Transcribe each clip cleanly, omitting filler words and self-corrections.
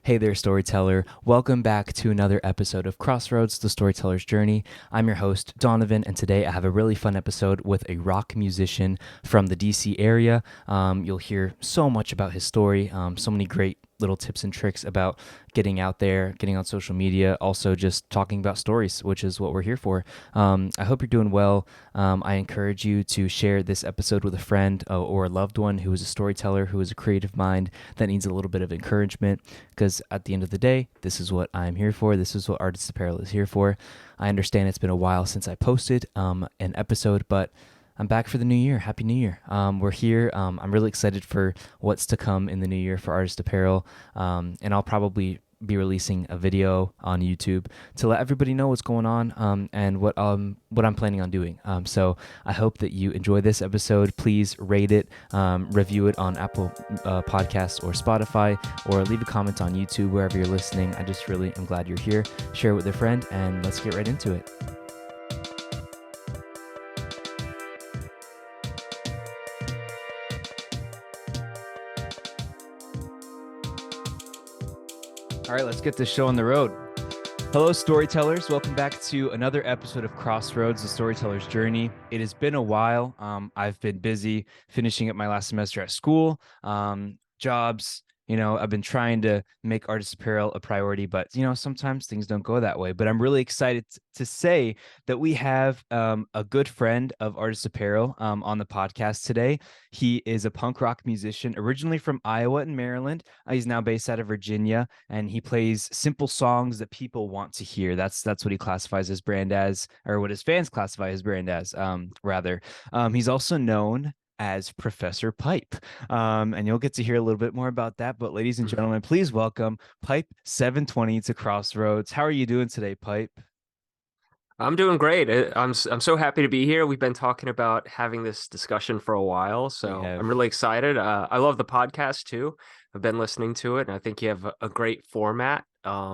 Hey there, Storyteller. Welcome back to another episode of Crossroads, the Storyteller's Journey. I'm your host, Donovan, and today I have a really fun episode with a rock musician from the DC area. You'll hear so much about his story, so many great little tips and tricks about getting out there, getting on social media, also just talking about stories, which is what we're here for. I hope you're doing well. I encourage you to share this episode with a friend or a loved one who is a storyteller, who is a creative mind that needs a little bit of encouragement, because at the end of the day, this is what I'm here for. This is what Artist Apparel is here for. I understand it's been a while since I posted an episode, but I'm back for the new year. Happy New Year. We're here. I'm really excited for what's to come in the new year for Artist Apparel. And I'll probably be releasing a video on YouTube to let everybody know what's going on and what I'm planning on doing. So I hope that you enjoy this episode. Please rate it, review it on Apple Podcasts or Spotify, or leave a comment on YouTube wherever you're listening. I just really am glad you're here. Share it with a friend, and let's get right into it. All right, let's get this show on the road. Hello, storytellers. Welcome back to another episode of Crossroads, the Storyteller's Journey. It has been a while. I've been busy finishing up my last semester at school, jobs. I've been trying to make Artist Apparel a priority, but, sometimes things don't go that way. But I'm really excited to say that we have a good friend of Artist Apparel on the podcast today. He is a punk rock musician originally from Iowa and Maryland. He's now based out of Virginia, and he plays simple songs that people want to hear. That's what he classifies his brand as, or what his fans classify his brand as, rather. He's also known as Professor Pype. And you'll get to hear a little bit more about that. But ladies and gentlemen, please welcome Pype720 to Crossroads. How are you doing today, Pype? I'm doing great. I'm so happy to be here. We've been talking about having this discussion for a while, We so have. I'm really excited. I love the podcast too. I've been listening to it, and I think you have a great format. Yeah,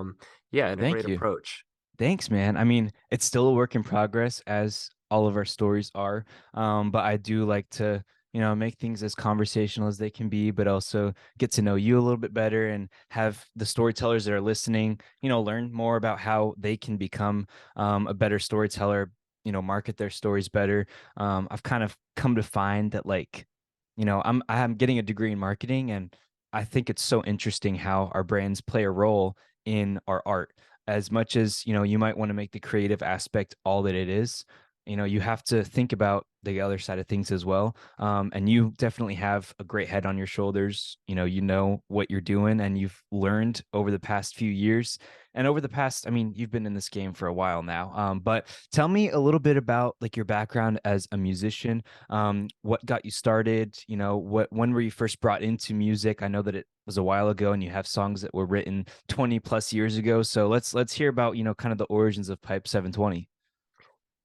and a Thank great you. approach. Thanks, man. I mean, it's still a work in progress, as all of our stories are. But I do like to, make things as conversational as they can be, but also get to know you a little bit better and have the storytellers that are listening, learn more about how they can become a better storyteller, market their stories better. I've kind of come to find that, like, I'm getting a degree in marketing, and I think it's so interesting how our brands play a role in our art. As much as, you might want to make the creative aspect all that it is, you have to think about the other side of things as well. And you definitely have a great head on your shoulders. You know what you're doing, and you've learned over the past few years. And over the past, I mean, you've been in this game for a while now. But tell me a little bit about, like, your background as a musician. What got you started? When were you first brought into music? I know that it was a while ago, and you have songs that were written 20 plus years ago. So let's hear about, kind of the origins of Pype720.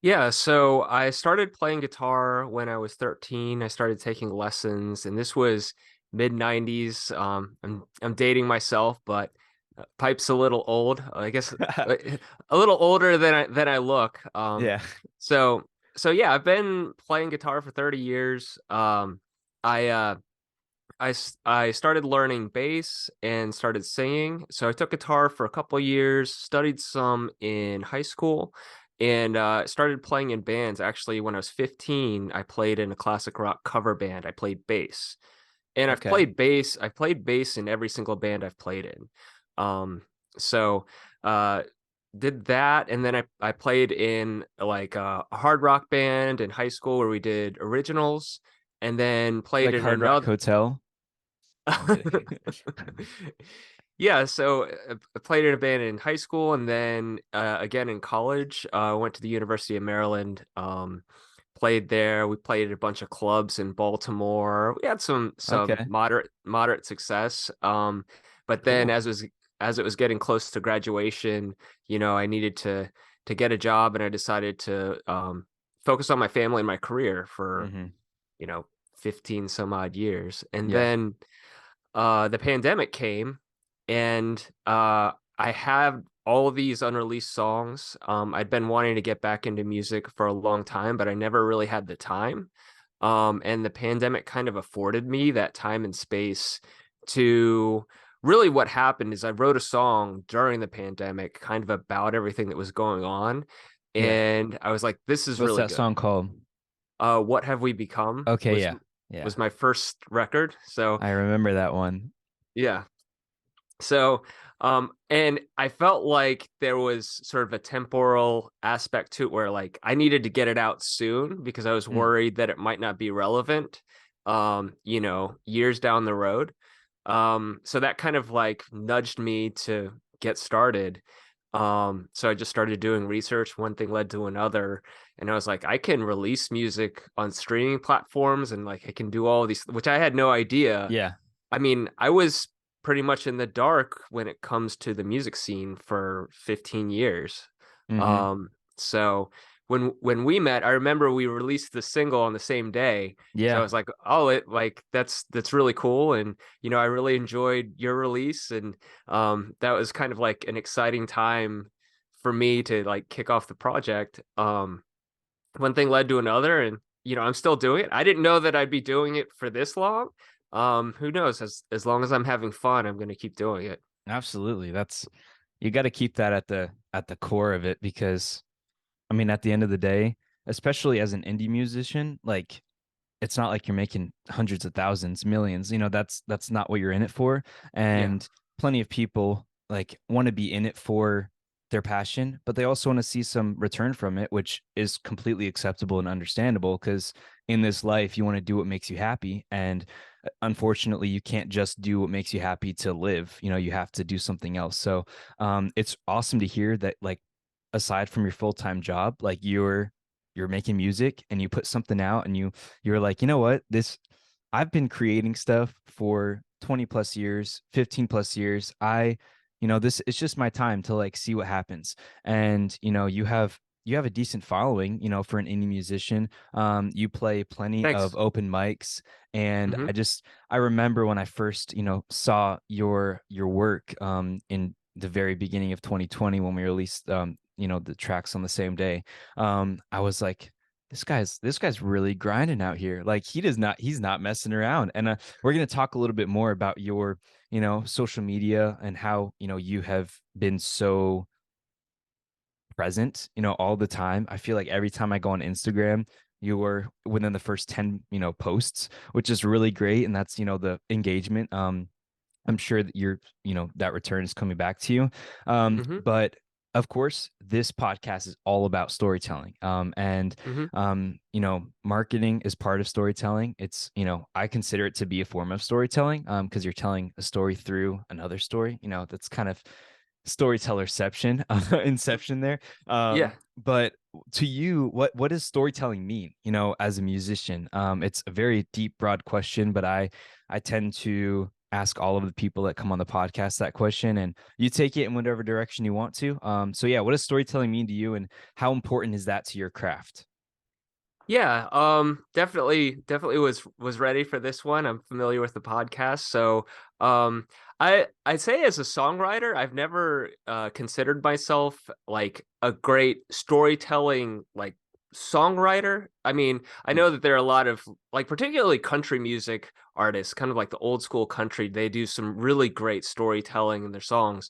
Yeah, so I started playing guitar when I was 13. I started taking lessons, and this was mid 90s. I'm dating myself, but Pipe's a little old. I guess a little older than I look. Yeah. So so yeah, I've been playing guitar for 30 years. I uh I started learning bass and started singing. So I took guitar for a couple years, studied some in high school, and started playing in bands. Actually, when I was 15, I played in a classic rock cover band. I played bass, and I've Okay. played bass. I've played bass in every single band I've played in. Um, so uh, did that, and then I played in like a hard rock band in high school where we did originals, and then played Like in Hard Rock another. Hotel. No, I'm kidding. Yeah, so I played in a band in high school, and then again in college. I went to the University of Maryland, played there. We played at a bunch of clubs in Baltimore. We had some Okay. moderate success. But then Cool. as it was getting close to graduation, I needed to get a job, and I decided to focus on my family and my career for Mm-hmm. you know 15 some odd years, and Yeah. then the pandemic came, and I have all of these unreleased songs. I'd been wanting to get back into music for a long time, but I never really had the time. And the pandemic kind of afforded me that time and space to really what happened is I wrote a song during the pandemic, kind of about everything that was going on. Yeah. And I was like, this is What's really that good. song called? What Have We Become Okay, yeah. Yeah. was my first record. So I remember that one. yeah. So, and I felt like there was sort of a temporal aspect to it where like I needed to get it out soon because I was Mm, worried that it might not be relevant, years down the road. So that kind of like nudged me to get started. So I just started doing research. One thing led to another, and I was like, I can release music on streaming platforms, and like I can do all these, which I had no idea. yeah. I mean, I was pretty much in the dark when it comes to the music scene for 15 years. Mm-hmm. So when we met, I remember we released the single on the same day. So I Yeah. was like, "Oh, it like that's really cool." And I really enjoyed your release, and that was kind of like an exciting time for me to like kick off the project. One thing led to another, and I'm still doing it. I didn't know that I'd be doing it for this long. Who knows? As long as I'm having fun, I'm going to keep doing it. Absolutely. That's you got to keep that at the core of it because I mean at the end of the day, especially as an indie musician, like it's not like you're making hundreds of thousands, millions. That's not what you're in it for. Yeah. And plenty of people like want to be in it for their passion, but they also want to see some return from it, which is completely acceptable and understandable because in this life you want to do what makes you happy. And unfortunately, you can't just do what makes you happy to live. You have to do something else. So it's awesome to hear that like aside from your full-time job, like you're making music and you put something out and you're like, you know what, this I've been creating stuff for 20 plus years, 15 plus years. This it's just my time to like see what happens. And you have a decent following, for an indie musician. You play plenty of Thanks. open mics, and Hmm. I remember when I first, saw your work in the very beginning of 2020 when we released the tracks on the same day. I was like, this guy's really grinding out here. Like he's not messing around. And we're going to talk a little bit more about your, social media and how, you have been so present, all the time. I feel like every time I go on Instagram, you were within the first 10, posts, which is really great. And that's, the engagement. I'm sure that that return is coming back to you. Hmm. But of course, this podcast is all about storytelling. And Hmm. marketing is part of storytelling. It's, I consider it to be a form of storytelling, because you're telling a story through another story. That's kind of storytellerception, inception there. Yeah. But to you, what does storytelling mean, as a musician? It's a very deep, broad question, but I tend to ask all of the people that come on the podcast that question, and you take it in whatever direction you want to. So yeah, what does storytelling mean to you, and how important is that to your craft? Yeah, definitely was ready for this one. I'm familiar with the podcast. So, I'd say as a songwriter, I've never considered myself like a great storytelling like songwriter. I mean, I Hmm. know that there are a lot of like particularly country music artists, kind of like the old school country. They do some really great storytelling in their songs.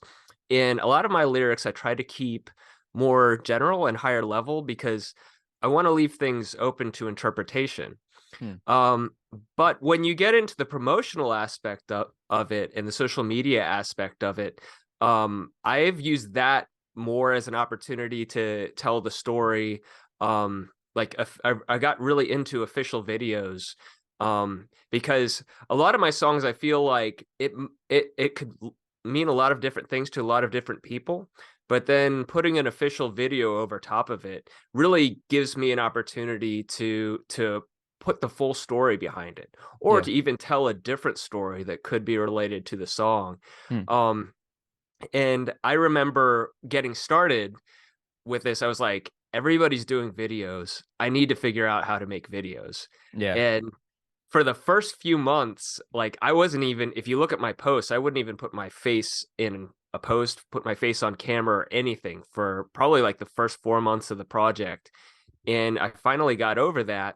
In a lot of my lyrics, I try to keep more general and higher level because I want to leave things open to interpretation. Hmm. Um, but when you get into the promotional aspect of it and the social media aspect of it, I've used that more as an opportunity to tell the story. Like I got really into official videos, because a lot of my songs, I feel like it could mean a lot of different things to a lot of different people. But then putting an official video over top of it really gives me an opportunity to put the full story behind it, or Yeah. to even tell a different story that could be related to the song. Hmm. Um, and I remember getting started with this. I was like, everybody's doing videos. I need to figure out how to make videos. Yeah. And for the first few months, like I wasn't even, if you look at my posts, I wouldn't even put my face in a post, put my face on camera or anything for probably like the first 4 months of the project. And I finally got over that.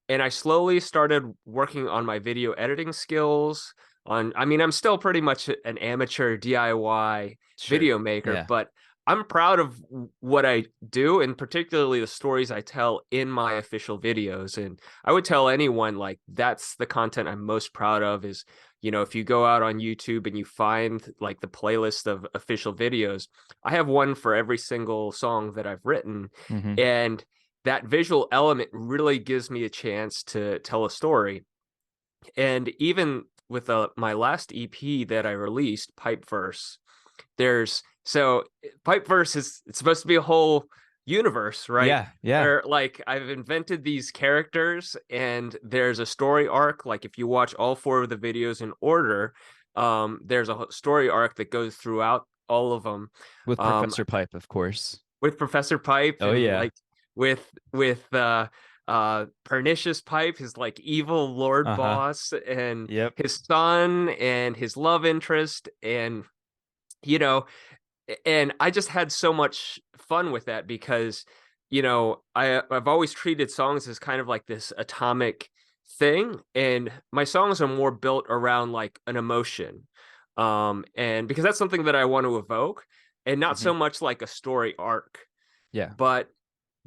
And I slowly started working on my video editing skills. I mean, I'm still pretty much an amateur DIY Sure. video maker, Yeah. but I'm proud of what I do, and particularly the stories I tell in my official videos. And I would tell anyone, like, that's the content I'm most proud of is, if you go out on YouTube and you find like the playlist of official videos, I have one for every single song that I've written. Hmm. And that visual element really gives me a chance to tell a story. And even with my last EP that I released, Pype720, there's so Pype720 is it's supposed to be a whole universe, right? Yeah. Yeah. Where like I've invented these characters and there's a story arc. Like if you watch all four of the videos in order, there's a story arc that goes throughout all of them. With Um, Professor Pipe, of course. with Professor Pipe Oh and yeah. like with Pernicious Pipe, his like evil lord Uh-huh. boss, and Yep. his son and his love interest, and you know and I just had so much fun with that because I've always treated songs as kind of like this atomic thing, and my songs are more built around like an emotion, and because that's something that I want to evoke, and not Hmm. so much like a story arc. Yeah. But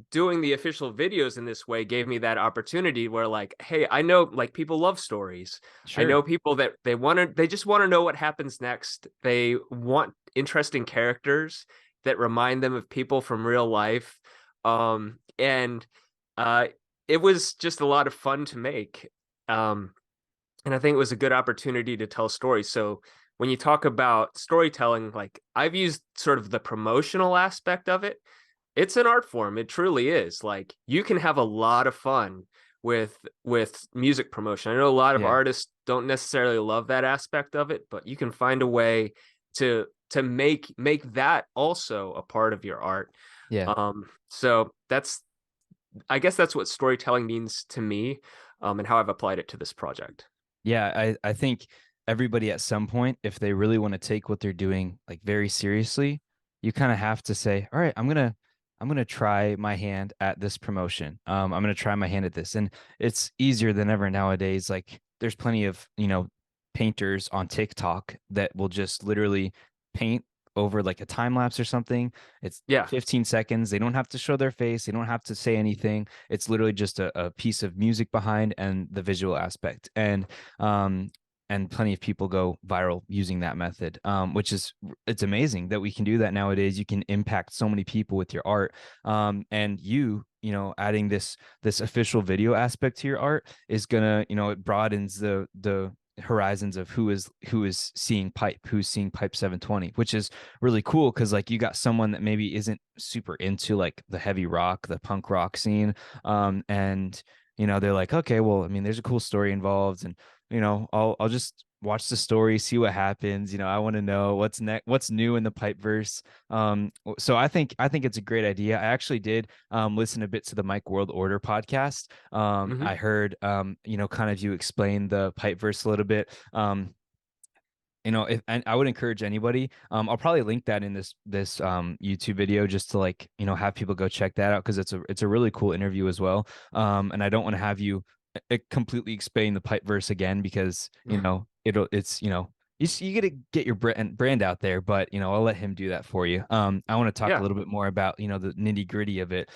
doing the official videos in this way gave me that opportunity where like, hey, I know like people love stories. I Sure. know people that they just want to know what happens next. They want interesting characters that remind them of people from real life. And uh it was just a lot of fun to make. Um and I think it was a good opportunity to tell stories. So when you talk about storytelling, like I've used sort of the promotional aspect of it. It's an art form. It truly is. Like you can have a lot of fun with music promotion. I know a lot of Yeah. artists don't necessarily love that aspect of it, but you can find a way to make that also a part of your art. Yeah. So that's I guess that's what storytelling means to me, and how I've applied it to this project. Yeah, I think everybody at some point, if they really want to take what they're doing like very seriously, you kind of have to say, all right, I'm gonna try my hand at this promotion. I'm gonna try my hand at this. And it's easier than ever nowadays. Like there's plenty of, painters on TikTok that will just literally paint over like a time lapse or something. It's Yeah. 15 seconds. They don't have to show their face. They don't have to say anything. It's literally just a piece of music behind and the visual aspect. Um, and plenty of people go viral using that method, which is it's amazing that we can do that nowadays. You can impact so many people with your art, and adding this official video aspect to your art is gonna it broadens the horizons of who is seeing who's seeing Pype720, which is really cool because like you got someone that maybe isn't super into like the heavy rock, the punk rock scene, and they're like, okay, well, I mean, there's a cool story involved, and I'll just watch the story, see what happens. I want to know what's new in the pipe verse. So I think it's a great idea. I actually did listen a bit to the Mike World Order podcast. Hmm. I heard kind of you explain the pipe verse a little bit. If and I would encourage anybody. I'll probably link that in this YouTube video just to like have people go check that out because it's a really cool interview as well. And I don't want to have you completely explain the pipe verse again because it's you got to get your brand out there, but I'll let him do that for you. I want to talk a Yeah. little bit more about the nitty gritty of it.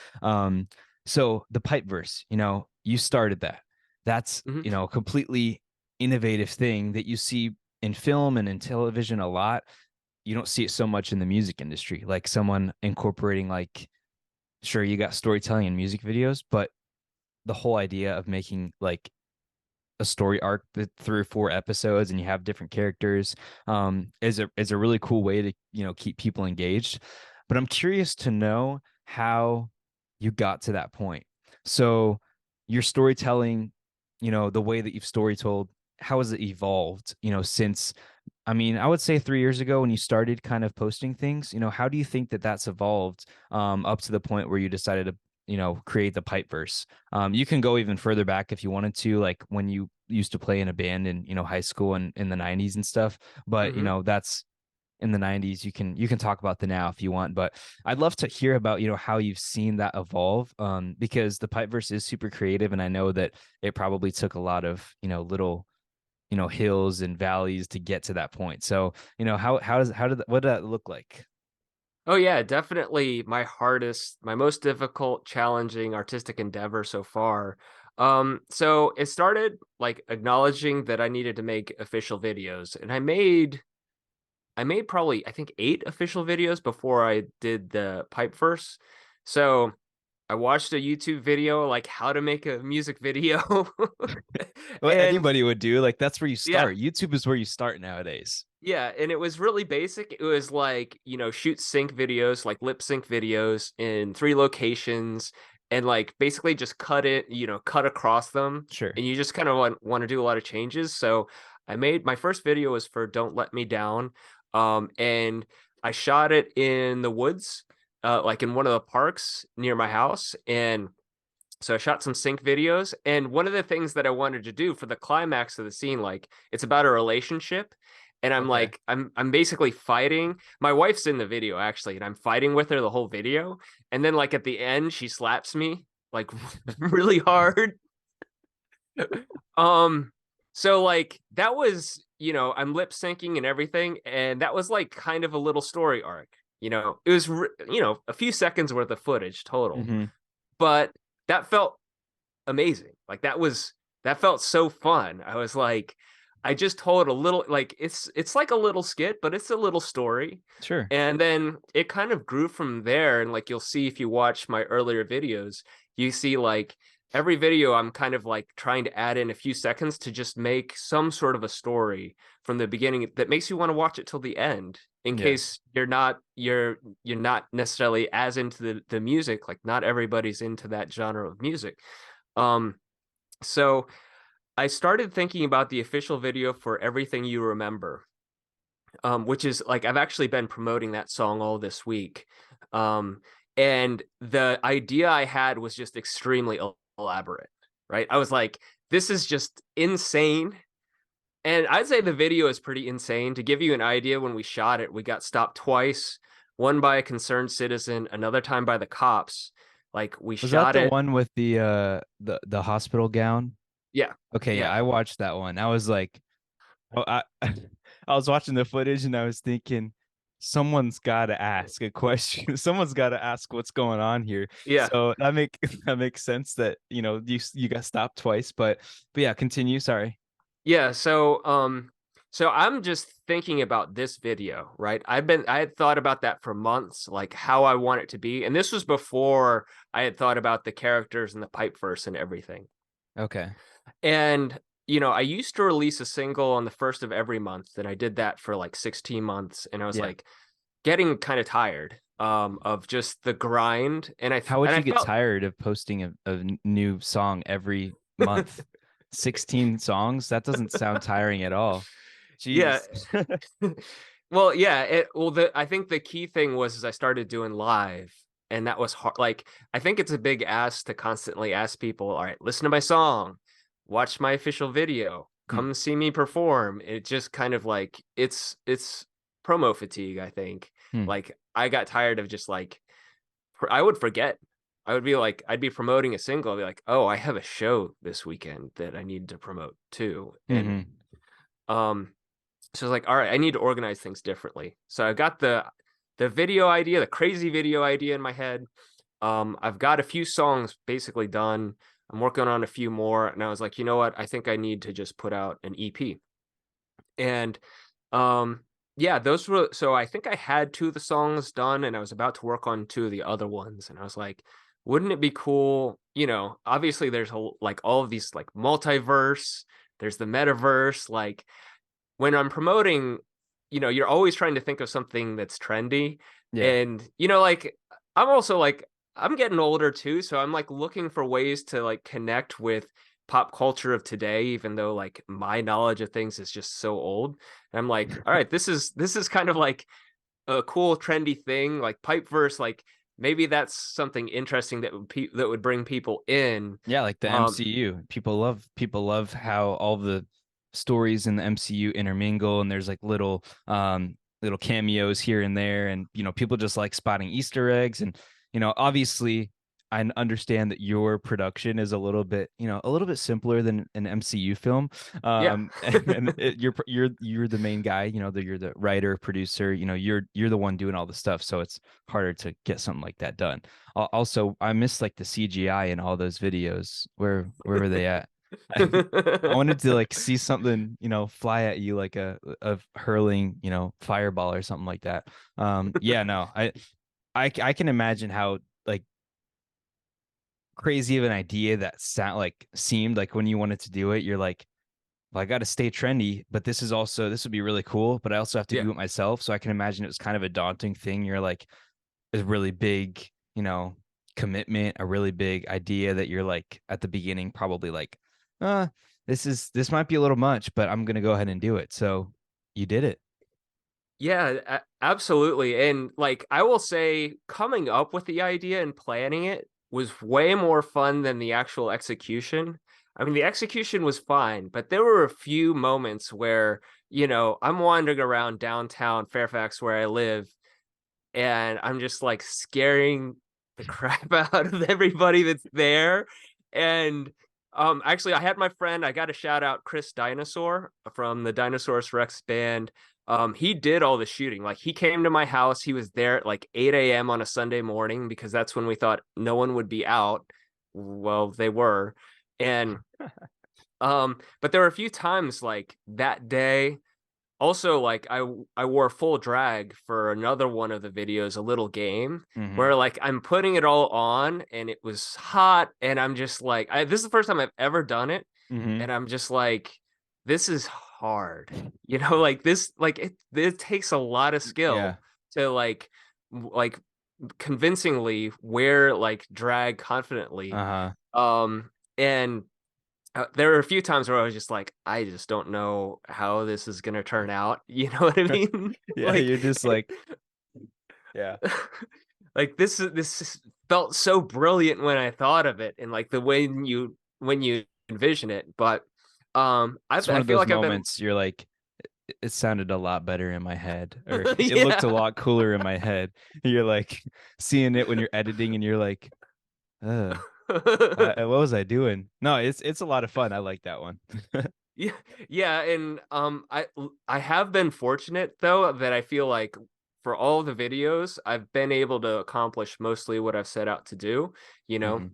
So the pipe verse, you started that. That's Hmm. a completely innovative thing that you see in film and in television a lot. You don't see it so much in the music industry, like someone incorporating like, sure, you got storytelling in music videos, but the whole idea of making like a story arc that 3 or 4 episodes and you have different characters is a really cool way to keep people engaged. But I'm curious to know how you got to that point. So your storytelling, the way that you've story told, how has it evolved since, I mean, I would say 3 years ago when you started kind of posting things, how do you think that that's evolved up to the point where you decided to, create the pipe verse? You can go even further back if you wanted to, like when you used to play in a band in, high school and in the 90s and stuff. But, Hmm. that's in the 90s. You can talk about the now if you want, but I'd love to hear about, how you've seen that evolve. Because the pipe verse is super creative. And I know that it probably took a lot of, little hills and valleys to get to that point. So, what did that look like? Oh yeah, definitely my most difficult, challenging artistic endeavor so far. So it started like acknowledging that I needed to make official videos, and I made probably I think 8 official videos before I did the Pype1st. So I watched a YouTube video like how to make a music video. What And anybody would do, like that's where you yeah, start. YouTube is where you start nowadays. yeah, and it was really basic. It was like, shoot sync videos, like lip sync videos in 3 locations and like basically just cut across them. Sure. And you just kind of want to do a lot of changes. So I made my first video was for Don't Let Me Down. And I shot it in the woods, like in one of the parks near my house. And so I shot some sync videos, and one of the things that I wanted to do for the climax of the scene, like it's about a relationship, and I'm Okay. like I'm basically fighting. My wife's in the video actually, and I'm fighting with her the whole video, and then like at the end she slaps me like really hard. Um so like that was, I'm lip syncing and everything, and that was like kind of a little story arc. It was a few seconds worth of footage total, Mm-hmm. but that felt amazing. Like that felt so fun. I was like, I just told a little like it's like a little skit, but it's a little story. Sure. And then it kind of grew from there. And like you'll see if you watch my earlier videos, you see like every video I'm kind of like trying to add in a few seconds to just make some sort of a story from the beginning that makes you want to watch it till the end in Yeah. case you're not necessarily as into the music. Like not everybody's into that genre of music. um so I started thinking about the official video for Everything You Remember, which is like I've actually been promoting that song all this week. Um, and the idea I had was just extremely elaborate, right? I was like, this is just insane. And I'd say the video is pretty insane. To give you an idea, when we shot it, we got stopped twice, one by a concerned citizen, another time by the cops. Like we Was that shot the it. one with the hospital gown? Yeah. Okay, yeah, Yeah. I watched that one. I was like, oh, I was watching the footage and I was thinking, someone's got to ask a question. Someone's got to ask what's going on here. Yeah. So that makes sense that you got stopped twice. But yeah, continue. Sorry. Yeah, so I'm just thinking about this video, right? I had thought about that for months, like how I want it to be. And this was before I had thought about the characters and the pipe verse and everything. Okay. And I used to release a single on the first of every month, and I did that for like 16 months, and I was Yeah. like getting kind of tired of just the grind. And How would I you get felt tired of posting a new song every month? 16 songs? That doesn't sound tiring at all. yeah. Jeez. Well, yeah, I think the key thing was is I started doing live, and that was hard. Like I think it's a big ask to constantly ask people, all right, listen to my song, watch my official video, Hmm. come see me perform. It just kind of like it's promo fatigue, I think. Hmm. Like I got tired of just like I would forget. I would be like I'd be promoting a single, I'd be like, "Oh, I have a show this weekend that I need to promote too." And Hmm. um so I was like, all right, I need to organize things differently. So I got the video idea, the crazy video idea in my head. I've got a few songs basically done. I'm working on a few more, and I was like, you know what? I think I need to just put out an EP. And um, yeah, those were so I think I had 2 of the songs done, and I was about to work on 2 of the other ones, and I was like, wouldn't it be cool? Obviously there's like all of these like multiverse. There's the metaverse, like when I'm promoting, you're always trying to think of something that's trendy. Yeah. And, like I'm also like, I'm getting older too. So I'm like looking for ways to like connect with pop culture of today, even though like my knowledge of things is just so old. And I'm like, all right, this is kind of like a cool trendy thing, like Pipeverse, like maybe that's something interesting that would bring people in. Yeah, like the Um, MCU. People love how all the stories in the MCU intermingle and there's like little cameos here and there and people just like spotting Easter eggs and obviously I understand that your production is a little bit, a little bit simpler than an MCU film. Yeah. And you're the main guy, you're the writer, producer, you're the one doing all the stuff, so it's harder to get something like that done. Also, I miss like the CGI in all those videos. Where were they at? I wanted to like see something, fly at you like a hurling, fireball or something like that. Yeah, no, I can imagine how like crazy of an idea that seemed like when you wanted to do it, you're like, well, I got to stay trendy, but this would be really cool, but I also have to Yeah. do it myself. So I can imagine it was kind of a daunting thing. You're like a really big, commitment, a really big idea that you're like at the beginning, probably like, uh, this might be a little much, but I'm gonna go ahead and do it. So you did it. Yeah, absolutely. And like I will say coming up with the idea and planning it was way more fun than the actual execution. I mean, the execution was fine, but there were a few moments where, I'm wandering around downtown Fairfax where I live, and I'm just like scaring the crap out of everybody that's there. And actually I had my friend, I got to shout out Chris Dinosaur from the Dinosaurus Rex band. He did all the shooting. Like he came to my house, he was there at like 8 a.m. on a Sunday morning because that's when we thought no one would be out. Well, they were. And but there were a few times like that day also, like I wore full drag for another one of the videos, a little game Mm-hmm. where like I'm putting it all on and it was hot and I'm just like this is the first time I've ever done it Mm-hmm. and I'm just like this is hard. Like this like it takes a lot of Yeah. skill to like convincingly wear like drag confidently. Uh-huh. And there were a few times where I was just like, I just don't know how this is gonna turn out. You know what I mean? Yeah, Like, you're just like, yeah. like felt so brilliant when I thought of it, and like the way when you envision it. But It's one I of feel those like I've been moments you're like, it sounded a lot better in my head, or it looked a yeah. lot cooler in my head. You're like seeing it when you're editing and you're like, uh, what was I doing? No, it's a lot of fun. I like that one. Yeah, yeah, and I have been fortunate though that I feel like for all the videos I've been able to accomplish mostly what I've set out to do. You know, Hmm.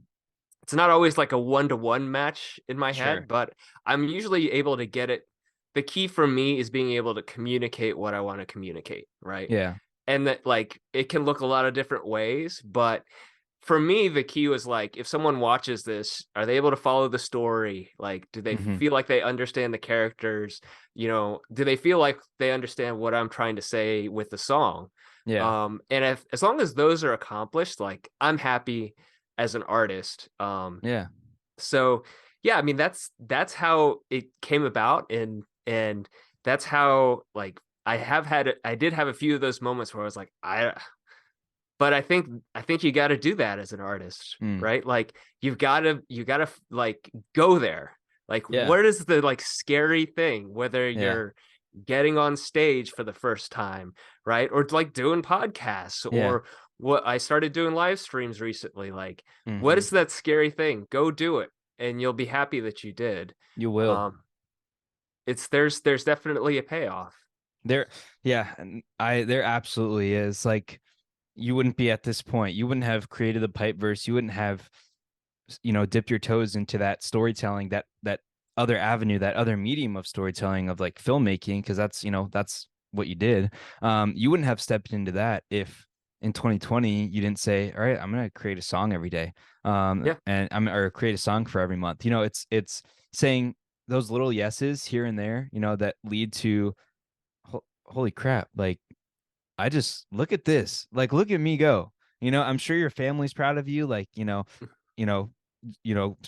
it's not always like a one-to-one match in my head, Sure. but I'm usually able to get it. The key for me is being able to communicate what I want to communicate, right? Yeah. And that like it can look a lot of different ways, but for me, the key was like, if someone watches this, are they able to follow the story? Like, do they Hmm. feel like they understand the characters? Do they feel like they understand what I'm trying to say with the song? Yeah. And if as long as those are accomplished, like I'm happy as an artist. Yeah. So yeah, I mean that's how it came about, and that's how like I did have a few of those moments where I was like, but I think you got to do that as an artist, Mm. right? Like you got to like go there. Like Yeah. what is the like scary thing whether Yeah. you're getting on stage for the first time, right? Or like doing podcasts Yeah. or what I started doing live streams recently. Like what Hmm. is that scary thing? Go do it and you'll be happy that you did. You will. Um it's there's definitely a payoff. There, yeah, and there absolutely is. Like, you wouldn't be at this point. You wouldn't have created the Pypeverse. You wouldn't have, dipped your toes into that storytelling, that other avenue, that other medium of storytelling of like filmmaking, because that's what you did. You wouldn't have stepped into that if in 2020 you didn't say, all right, I'm gonna create a song every day, Yeah. and I'm or create a song for every month. It's saying those little yeses here and there, that lead to holy crap, like I just look at this, like look at me go. I'm sure your family's proud of you, like you know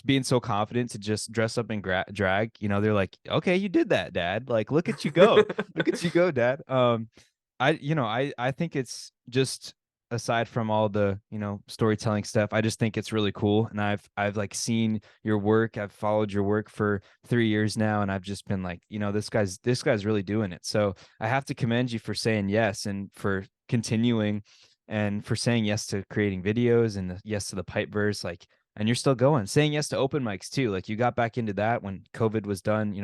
being so confident to just dress up in drag. They're like, okay, you did that, dad, like look at you go. Look at you go, dad. I think it's just, aside from all the storytelling stuff, I just think it's really cool, and I've like seen your work. I've followed your work for 3 years now, and I've just been like, this guy's really doing it. So I have to commend you for saying yes and for continuing and for saying yes to creating videos and yes to the Pypeverse, like, and you're still going, saying yes to open mics too. Like you got back into that when COVID was done,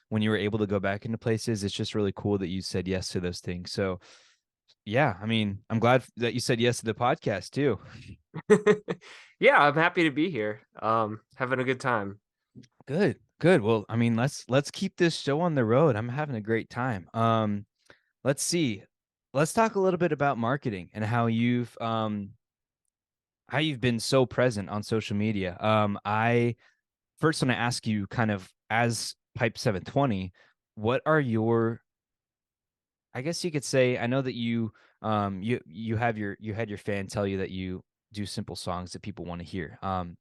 when you were able to go back into places. It's just really cool that you said yes to those things. So yeah, I mean, I'm glad that you said yes to the podcast too. Yeah, I'm happy to be here. Having a good time. Good, good. Well, I mean, let's keep this show on the road. I'm having a great time. Let's see. Let's talk a little bit about marketing and how you've been so present on social media. I first want to ask you, kind of as Pype720, what are your, I guess you could say, I know that you had your fan tell you that you do simple songs that people want to hear. And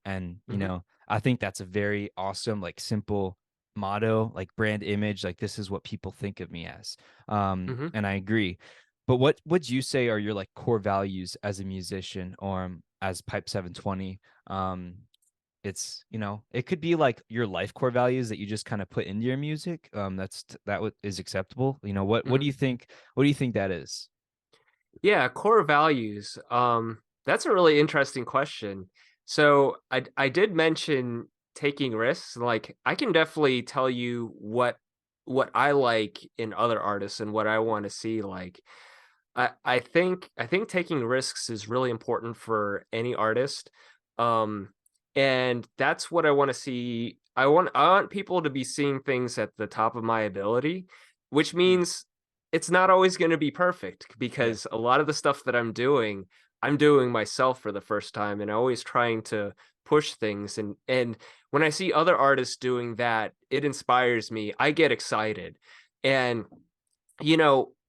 Hmm. I think that's a very awesome, like, simple motto, like brand image, like this is what people think of me as. Hmm. And I agree. But what would you say are your like core values as a musician, or as Pype720? It's, it could be like your life core values that you just kind of put into your music. Is acceptable. What do Hmm. you think? What do you think that is? Yeah, core values. That's a really interesting question. So I did mention taking risks. Like I can definitely tell you what I like in other artists and what I want to see. Like I think taking risks is really important for any artist. Um, and that's what I want to see. I want people to be seeing things at the top of my ability, which Mm, means it's not always going to be perfect yeah, because a lot of the stuff that I'm doing myself for the first time and always trying to push things and when I see other artists doing that, it inspires me. I get excited. And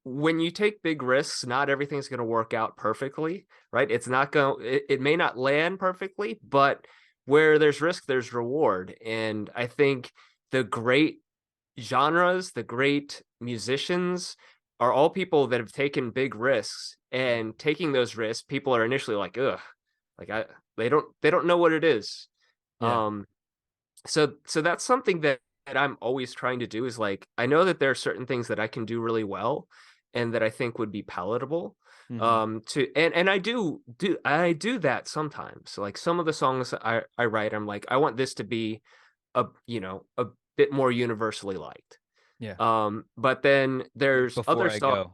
when you take big risks, not everything's going to work out perfectly, right? It may not land perfectly, but where there's risk, there's reward. And I think the great genres, the great musicians are all people that have taken big risks. mm, And taking those risks, people are initially like, ugh, like they don't know what it is. yeah, Um, so that's something that I'm always trying to do is like I know that there are certain things that I can do really well and that I think would be palatable hmm, to and I do that sometimes. Like some of the songs I write, I'm like I want this to be a bit more universally liked. yeah. But then Like there's before other I songs. go.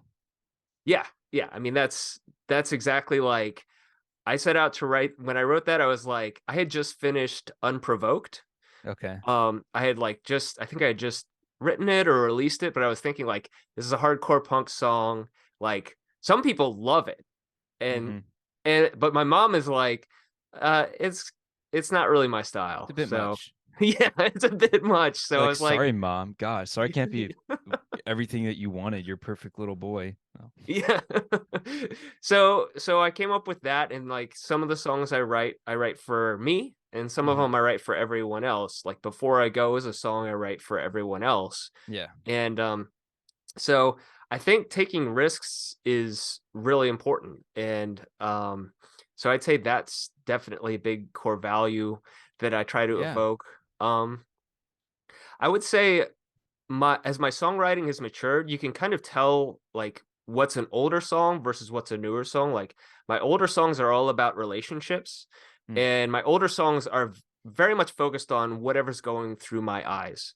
Yeah, yeah. I mean that's exactly like I set out to write. When I wrote that I was like I had just finished Unprovoked. Okay. I had like just I think I had just written it or released it, but I was thinking like this is a hardcore punk song. Like some people love it. And Hmm. but my mom is like, it's not really my It's a style. bit So much. yeah, it's a bit much. You're So I like, was like, sorry, mom. God, sorry, I can't be everything that you wanted. You're a perfect little boy. Oh, yeah. So I came up with that and like some of the songs I write for me and some of hmm. them I write for everyone else. Like Before I Go is a song I write for everyone else. Yeah. And so I think taking risks is really important. And so I'd say that's definitely a big core value that I try to Yeah. evoke. Um I would say my songwriting has matured, you can kind of tell like what's an older song versus what's a newer song. Like my older songs are all about relationships, Mm, and my older songs are very much focused on whatever's going through my eyes.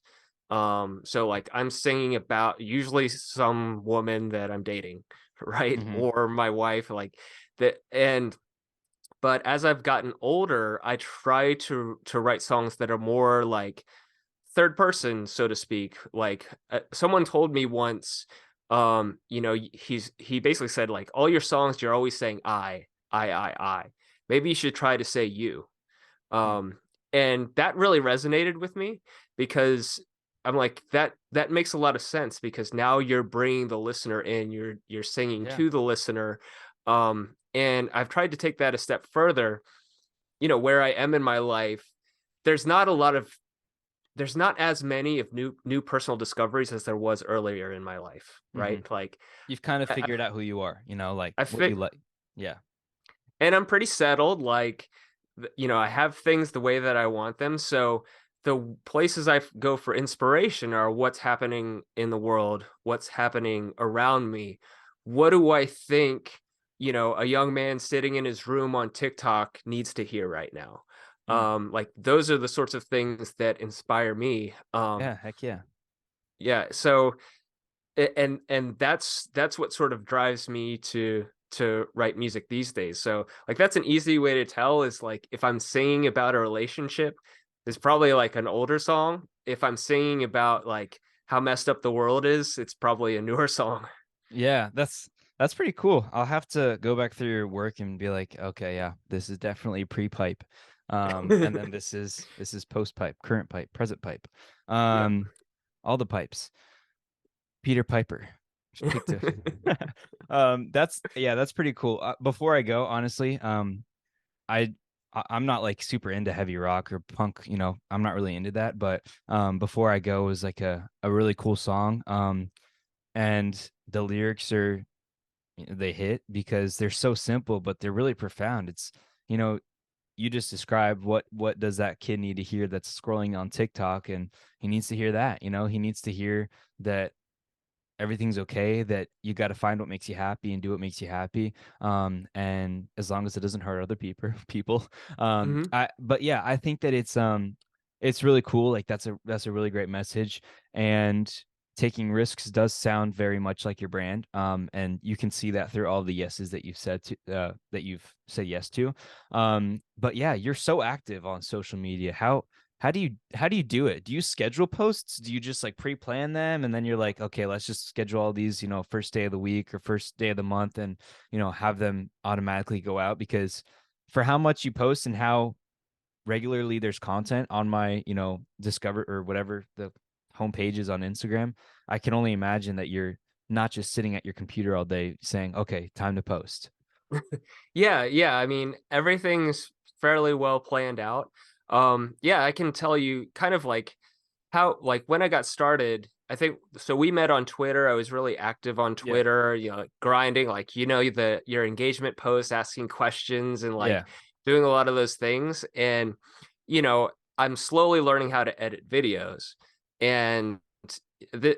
So like I'm singing about usually some woman that I'm dating, right? hmm. Or my wife, like that. And but as I've gotten older, I try to write songs that are more like third person, so to speak. Like someone told me once, he basically said like all your songs you're always saying I. Maybe you should try to say you. Mm, Um, and that really resonated with me because I'm like that makes a lot of sense because now you're bringing the listener in, you're singing yeah. to the listener. And I've tried to take that a step further, where I am in my life. There's not a lot of there's not as many of new personal discoveries as there was earlier in my life, Hmm. right? Like You've kind of I, I, figured out who you are, like I what you fit, like. Yeah. and I'm pretty settled. Like, I have things the way that I want them. So the places go for inspiration are what's happening in the world, what's happening around me. What do I think? a young man sitting in his room on TikTok needs to hear right now. Mm. Like those are the sorts of things that inspire me. Yeah, heck yeah. Yeah, so and that's what sort of drives me to write music these days. So like that's an easy way to tell is like if I'm singing about a relationship, it's probably like an older song. If I'm singing about like how messed up the world is, it's probably a newer song. Yeah, that's pretty cool. I'll have to go back through your work and be like, okay, yeah, this is definitely pre-pipe. And then this is post-pipe, current pipe, present pipe. Yep. Um, all the pipes. Peter Piper. Just picked a that's pretty cool. Before I go, honestly, I I'm not like super into heavy rock or punk, I'm not really into that, but before I go was like a really cool song. And the lyrics are they hit because they're so simple, but they're really profound. It's, you know, you just described what does that kid need to hear that's scrolling on TikTok, and he needs to hear that, he needs to hear that everything's okay, that you got to find what makes you happy and do what makes you happy, and as long as it doesn't hurt other people. Hmm. But yeah, I think that it's really cool. Like that's a really great message, and taking risks does sound very much like your brand, and you can see that through all the yeses that you've said yes to. But yeah, you're so active on social media. How do you do it? Do you schedule posts? Do you just like pre-plan them and then you're like, okay, let's just schedule all these, first day of the week or first day of the month, and have them automatically go out? Because for how much you post and how regularly there's content on my, discover or whatever the homepage is on Instagram, I can only imagine that you're not just sitting at your computer all day saying, okay, time to post. Yeah. I mean, everything's fairly well planned out. Yeah, I can tell you kind of like how like when I got started, I think so we met on Twitter. I was really active on Yeah. Twitter, like grinding, like the your engagement posts, asking questions and Yeah. like doing a lot of those things. And you know, I'm slowly learning how to edit videos. And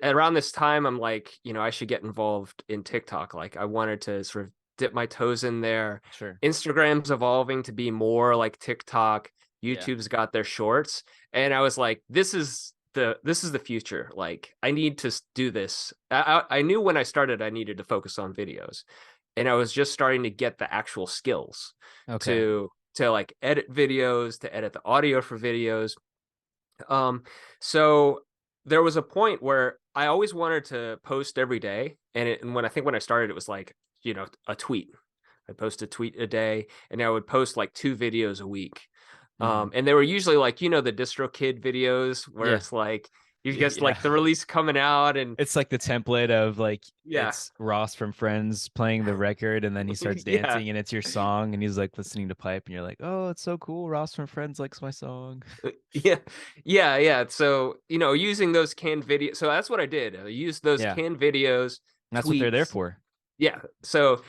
around this time, I'm like, I should get involved in TikTok. Like I wanted to sort of dip my toes in there. Sure. Instagram's evolving to be more like TikTok. Yeah. YouTube's got their shorts, and I was like, this is the future. Like I need to do this. I knew when I started I needed to focus on videos, and I was just starting to get the actual skills Okay. to like edit videos, to edit the audio for videos. Um, so there was a point where I always wanted to post every day, and when I started, it was like a tweet. I post a tweet a day, and I would post like 2 videos a week. Hmm. And they were usually like the DistroKid videos where Yeah. it's like you just Yeah. like the release coming out, and It's like the template of like yeah, it's Ross from Friends playing the record and then he starts yeah, dancing and it's your song and he's like listening to Pipe and you're like, "Oh, it's so cool. Ross from Friends likes my song." yeah, yeah. So using those canned videos. So that's what I did. I used those Yeah. canned videos, That's what they're there tweets. for. Yeah. So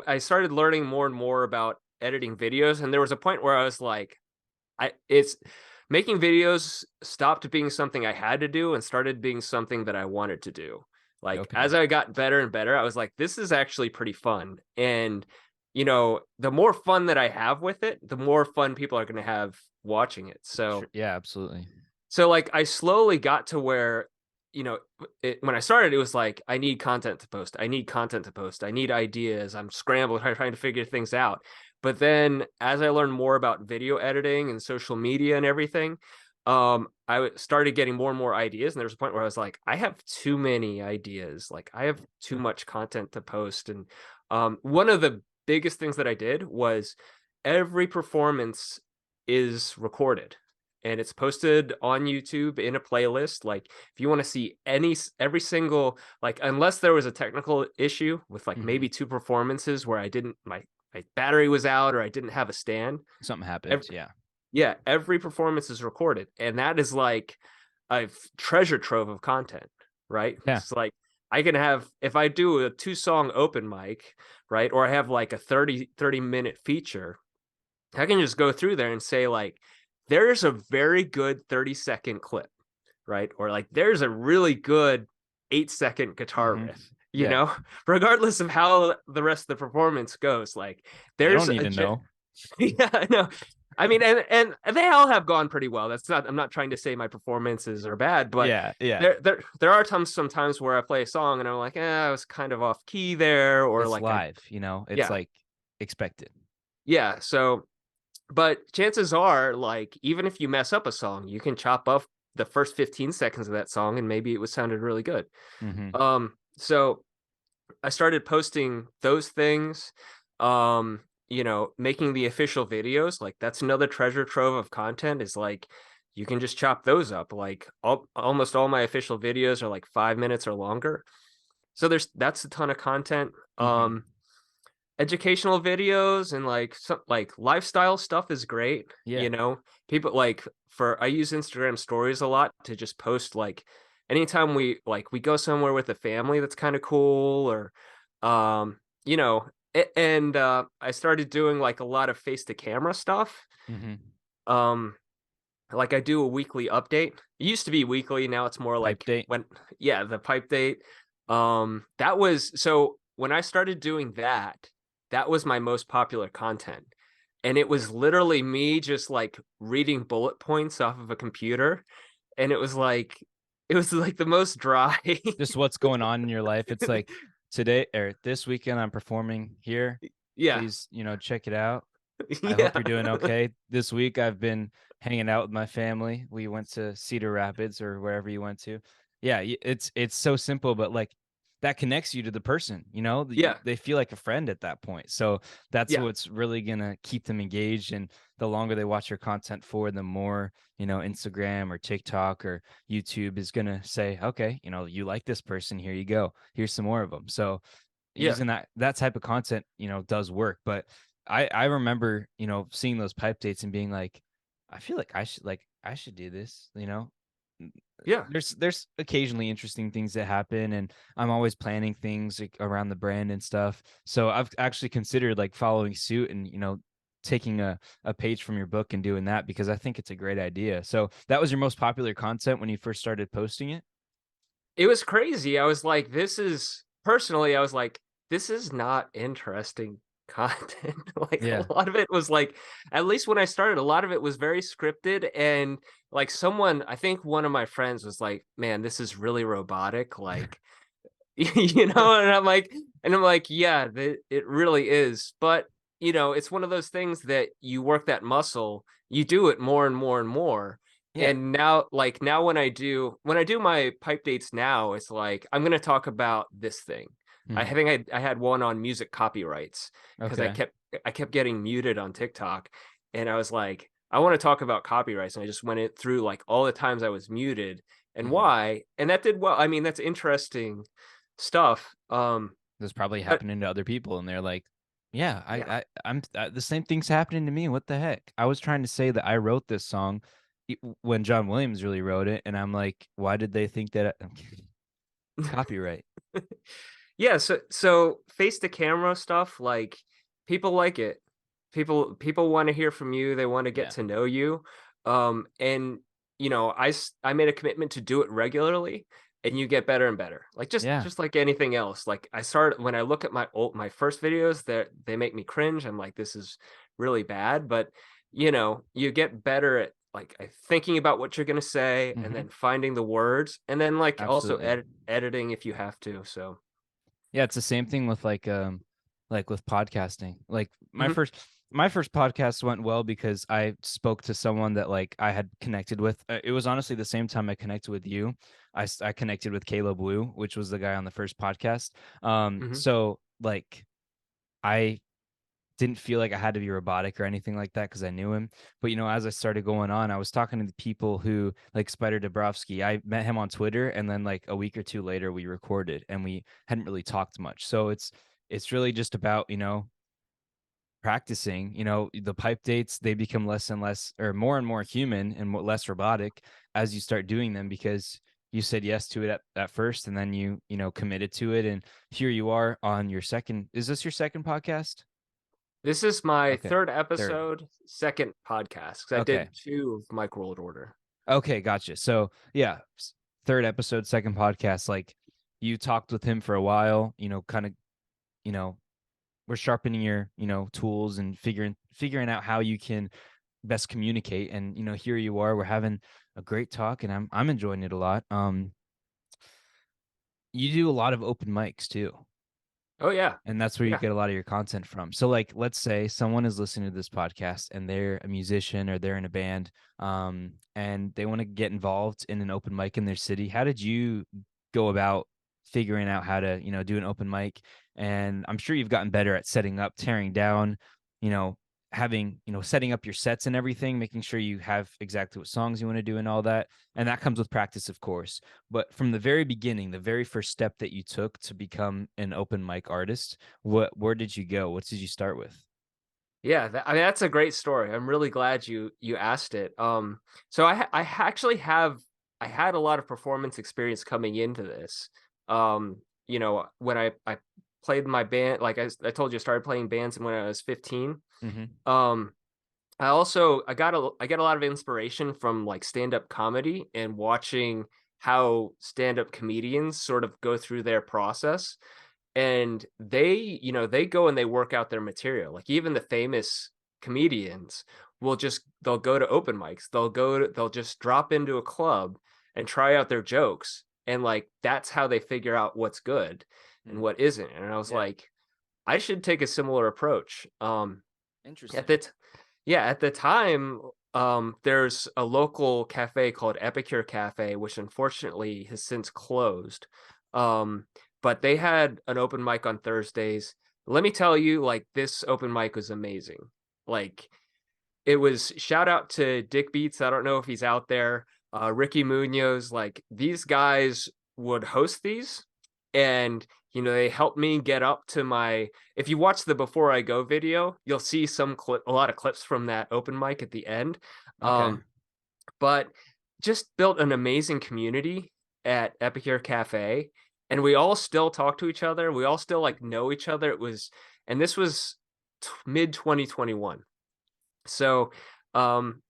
I started learning more and more about editing videos, and there was a point where I was like, it's making videos stopped being something I had to do and started being something that I wanted to do. Like Okay. as I got better and better, I was like, this is actually pretty fun. And the more fun that I have with it, the more fun people are going to have watching it. Sure. So Yeah, absolutely. like I slowly got to where, when I started, it was like, I need content to post. I need content to post. I need ideas. I'm scrambling, trying to figure things out. But then as I learned more about video editing and social media and everything, I started getting more and more ideas. And there was a point where I was like, I have too many ideas. Like I have too much content to post. And one of the biggest things that I did was every performance is recorded and it's posted on YouTube in a playlist. Like if you want to see every single, like unless there was a technical issue with like Hmm. maybe 2 performances where I didn't my battery was out or I didn't have a stand. Something Every, happened. Yeah. yeah, every performance is recorded, and that is like a treasure trove of content, right? Yeah. It's like I can have if I do a 2 song open mic, right, or I have like a 30 minute feature, I can just go through there and say like there's a very good 30-second clip, right? Or like there's a really good 8-second guitar Hmm. riff. you Yeah. know, regardless of how the rest of the performance goes. Like They don't there's need to know. yeah, I know. I mean, and they all have gone pretty well. That's not. I'm not trying to say my performances are bad, but Yeah, yeah. there are sometimes where I play a song and I'm like, I was kind of off key there, or It's like I live, you know. It's yeah like expected. yeah. So, but chances are, like, even if you mess up a song, you can chop off the first 15 seconds of that song and maybe it was sounded really good. Hmm. So I started posting those things. Making the official videos, like that's another treasure trove of content is like you can just chop those up. Like almost all my official videos are like 5 minutes or longer. So that's a ton of content. Hmm. Educational videos and like some like lifestyle stuff is great. Yeah. People like for I use Instagram stories a lot to just post like anytime we go somewhere with a family that's kind of cool or um you know and I started doing like a lot of face to camera stuff. Hmm. um like I do a weekly update. It used to be weekly, now it's more Pipe like date. when yeah, the pipe date. That was so when I started doing that, that was my most popular content. And it was literally me just like reading bullet points off of a computer. And it was like the most dry. Just what's going on in your life. It's like today or this weekend I'm performing here. Yeah. Please, check it out. I hope Yeah. you're doing okay. This week I've been hanging out with my family. We went to Cedar Rapids or wherever you went to. Yeah, it's so simple, but like that connects you to the person, Yeah. they feel like a friend at that point. So that's Yeah. what's really gonna keep them engaged. And the longer they watch your content for, the more, Instagram or TikTok or YouTube is gonna say, okay, you like this person, here you go. Here's some more of them. So Yeah. using that type of content, does work. But I remember, seeing those pipe dates and being like, I feel like I should do this. N- Yeah. there's occasionally interesting things that happen, and I'm always planning things like around the brand and stuff. So I've actually considered like following suit and taking a page from your book and doing that, because I think it's a great idea. So that was your most popular content when you first started posting it? It was crazy. I was like, I was like, this is not interesting content. Like a Yeah. lot of it was like, at least when I started, a lot of it was very scripted. And like I think one of my friends was like, man, this is really robotic. Like, and I'm like, yeah, it really is. But, it's one of those things that you work that muscle, you do it more and more and more. Yeah. And now when I do my pipe dates now, it's like I'm gonna talk about this thing. I Hmm. think I had one on music copyrights because I Okay. kept getting muted on TikTok, and I was like, I want to talk about copyrights, and I just went it through like all the times I was muted and Hmm. why, and that did well. I mean, that's interesting stuff. That's probably But happening to other people, and they're like, yeah, yeah, the same thing's happening to me. What the heck? I was trying to say that I wrote this song when John Williams really wrote it, and I'm like, why did they think that I'm kidding. Copyright? yeah. So face to camera stuff, like people like it. People want to hear from you. They want to get Yeah. to know you. And I made a commitment to do it regularly, and you get better and better. Like just Yeah. just like anything else. Like I started when I look at my first videos, that they make me cringe. I'm like, this is really bad. But you get better at like thinking about what you're gonna say and Hmm. then finding the words and then like also Absolutely. editing if you have to. So Yeah, it's the same thing with like with podcasting. Like mhm, my first podcast went well because I spoke to someone that like I had connected with. It was honestly the same time I connected with you. I connected with Caleb Wu, which was the guy on the first podcast. mhm. So like I didn't feel like I had to be robotic or anything like that because I knew him. But as I started going on, I was talking to the people who like Spider Dabrowski. I met him on Twitter, and then like a week or two later, we recorded, and we hadn't really talked much. So it's really just about practicing. The pipe dates, they become less and less or more and more human and less robotic as you start doing them, because you said yes to it at first, and then you committed to it, and here you are on your second. Is this your second podcast? This is my Okay. third Third. episode, second podcast because I Okay. did two of Mike World Order. Okay, gotcha. So yeah, third episode, second podcast. Like you talked with him for a while, kind of, you know, we're sharpening your, tools and figuring out how you can best communicate. And, here you are, we're having a great talk and I'm enjoying it a lot. You do a lot of open mics too. Oh yeah. And that's where you Yeah. get a lot of your content from. So, like, let's say someone is listening to this podcast and they're a musician or they're in a band, and they want to get involved in an open mic in their city. How did you go about figuring out how to, do an open mic? And I'm sure you've gotten better at setting up, tearing down, you know, having, setting up your sets and everything, making sure you have exactly what songs you want to do and all that. And that comes with practice, of course. But from the very beginning, the very first step that you took to become an open mic artist, where did you go? What did you start with? Yeah, I mean that's a great story. I'm really glad you asked it. So actually I had a lot of performance experience coming into this. When I played my band, like I told you, I started playing bands when I was 15. Mm-hmm. Um, I get a lot of inspiration from like stand-up comedy and watching how stand-up comedians sort of go through their process. And they go and they work out their material. Like even the famous comedians they'll go to open mics. They'll just drop into a club and try out their jokes. And like that's how they figure out what's good and Mm. what isn't. And I was Yeah. like, I should take a similar approach. At Interesting. the yeah, at the time, there's a local cafe called Epicure Cafe, which unfortunately has since closed. Um, but they had an open mic on Thursdays. Let me tell you, like this open mic was amazing. Like it was shout out to Dick Beats. I don't know if he's out there. Ricky Munoz, like these guys would host these, and they helped me get up to my. If you watch the before I go video, you'll see a lot of clips from that open mic at the end. Okay. But just built an amazing community at Epicure Cafe, and we all still talk to each other. We all still like know each other. And this was mid 2021. So, um,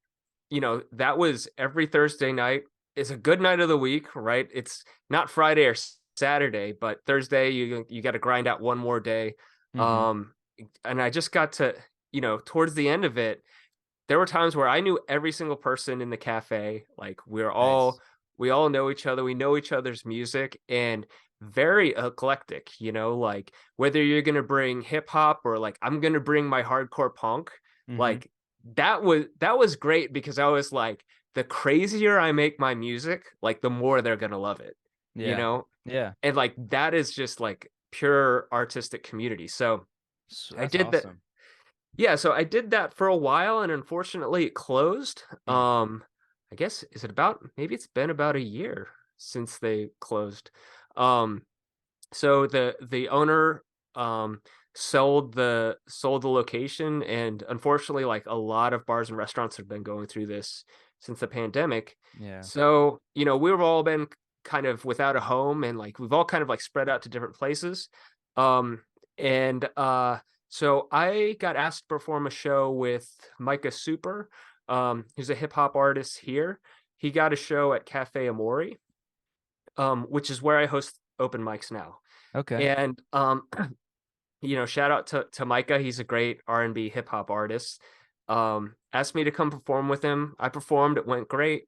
that was every Thursday night. It's a good night of the week, right? It's not Friday or Saturday, but Thursday you got to grind out one more day. Mm-hmm. Um, and I just got to, towards the end of it, there were times where I knew every single person in the cafe. Like Nice. we all know each other. We know each other's music and very eclectic, like whether you're going to bring hip hop or like I'm going to bring my hardcore punk, Mm-hmm. like that was great because I was like the crazier I make my music, like the more they're going to love it, you Yeah. know? Yeah. And like that is just like pure artistic community. So So I that's did that. awesome. Yeah, so I did that for a while and unfortunately it closed. Mm. I guess is it about maybe it's been about a year since they closed. Um so the owner sold the location, and unfortunately like a lot of bars and restaurants have been going through this since the pandemic. Yeah. So, we've all been kind of without a home and like we've all kind of like spread out to different places. Um and So I got asked to perform a show with Micah Super, who's a hip hop artist here. He got a show at Cafe Amori, which is where I host open mics now. Okay. And shout out to Micah. He's a great R&B hip hop artist. Asked me to come perform with him. I performed. It went great.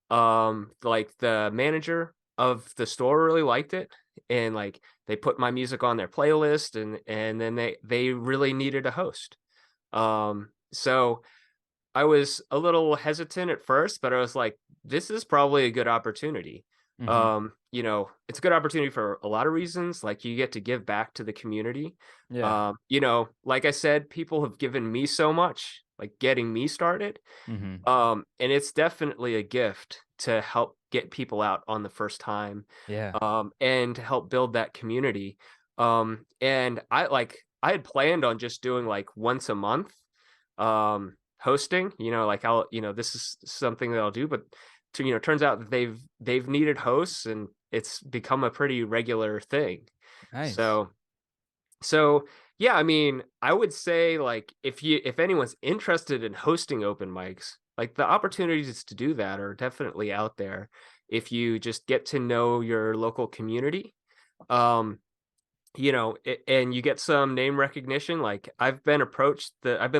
Like the manager of the store really liked it, and like they put my music on their playlist, and then they really needed a host. So I was a little hesitant at first, but I was like, this is probably a good opportunity. Mm-hmm. It's a good opportunity for a lot of reasons. Like you get to give back to the community. Yeah. Like I said, people have given me so much, like getting me started. Mm-hmm. And it's definitely a gift to help get people out on the first time, Yeah. and to help build that community. And I had planned on just doing like once a month, hosting, like this is something that I'll do, but turns out that they've needed hosts and it's become a pretty regular thing. Nice. So so yeah, I mean, I would say like if anyone's interested in hosting open mics, like the opportunities to do that are definitely out there if you just get to know your local community. um and you get some name recognition. Like I've been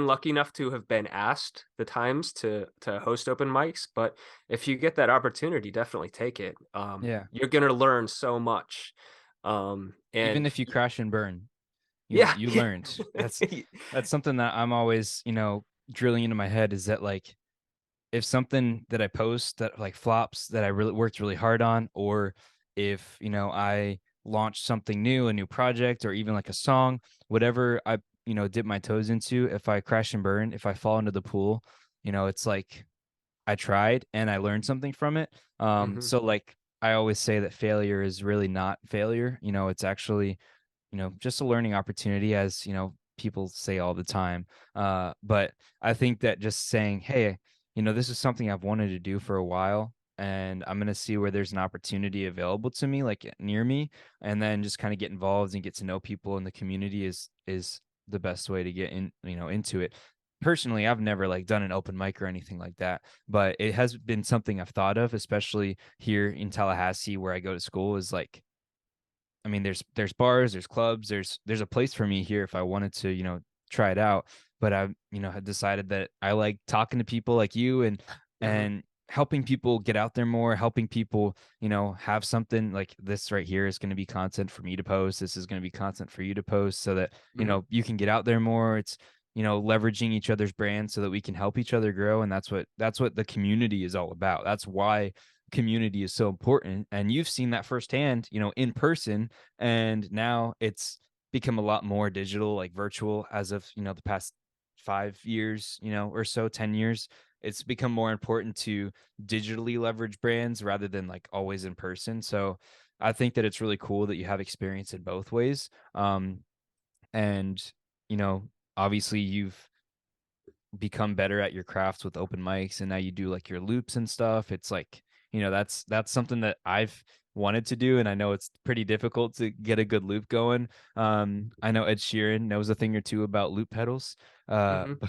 lucky enough to have been asked the times to host open mics, but if you get that opportunity, definitely take it. Yeah. You're gonna learn so much. Even And if you crash and burn, yeah. you learned. That's something that I'm always, drilling into my head is that like if something that I post that like flops that I really worked really hard on, or if, I launch something new, a new project, or even like a song, whatever I, dip my toes into, if I crash and burn, if I fall into the pool, it's like I tried and I learned something from it. Mhm, So like I always say that failure is really not failure. It's actually, just a learning opportunity, as people say all the time. But I think that just saying, hey, this is something I've wanted to do for a while, and I'm going to see where there's an opportunity available to me, like near me, and then just kind of get involved and get to know people in the community is the best way to get in, into it. Personally, I've never like done an open mic or anything like that, but it has been something I've thought of, especially here in Tallahassee where I go to school. Is like, I mean, there's bars, there's clubs, there's a place for me here if I wanted to, try it out. But I, had decided that I like talking to people like you, mhm, and helping people get out there more, helping people, have something like this right here is going to be content for me to post. This is going to be content for you to post so that, mhm, you can get out there more. It's, leveraging each other's brands so that we can help each other grow. And that's what the community is all about. That's why community is so important, and you've seen that firsthand, in person, and now it's become a lot more digital, like virtual, as of the past 5 years, or so, 10 years. It's become more important to digitally leverage brands rather than like always in person. So I think that it's really cool that you have experience in both ways. And you know obviously you've become better at your craft with open mics, and now you do like your loops and stuff. It's like, that's something that I've wanted to do, and I know it's pretty difficult to get a good loop going. I know Ed Sheeran knows a thing or two about loop pedals. mhm.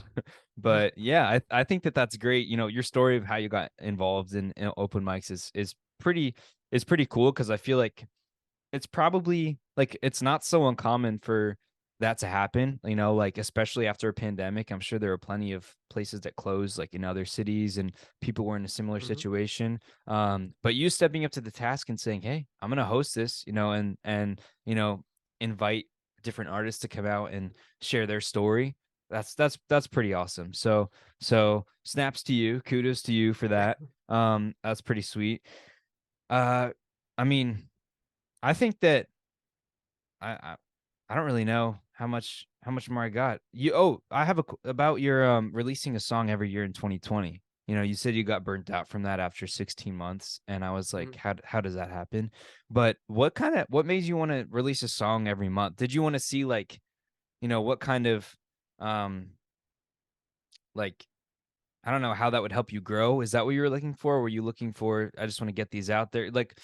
But yeah, I think that that's great. Your story of how you got involved in open mics is pretty cool, because I feel like it's probably like it's not so uncommon for that to happen, like especially after a pandemic. I'm sure there are plenty of places that closed like in other cities, and people were in a similar Mhm. situation. But you stepping up to the task and saying, hey, I'm gonna host this, and invite different artists to come out and share their story. That's pretty awesome. So snaps to you, kudos to you for that. That's pretty sweet. uh I mean, I think that I, I I don't really know how much more I got. I have about your releasing a song every year in 2020. You said you got burnt out from that after 16 months, and I was like, Mhm. how does that happen? But what made you want to release a song every month? Did you want to see like, what kind of um like, I don't know how that would help you grow. Is that what you were looking for? Were you looking for, I just want to get these out there? Like,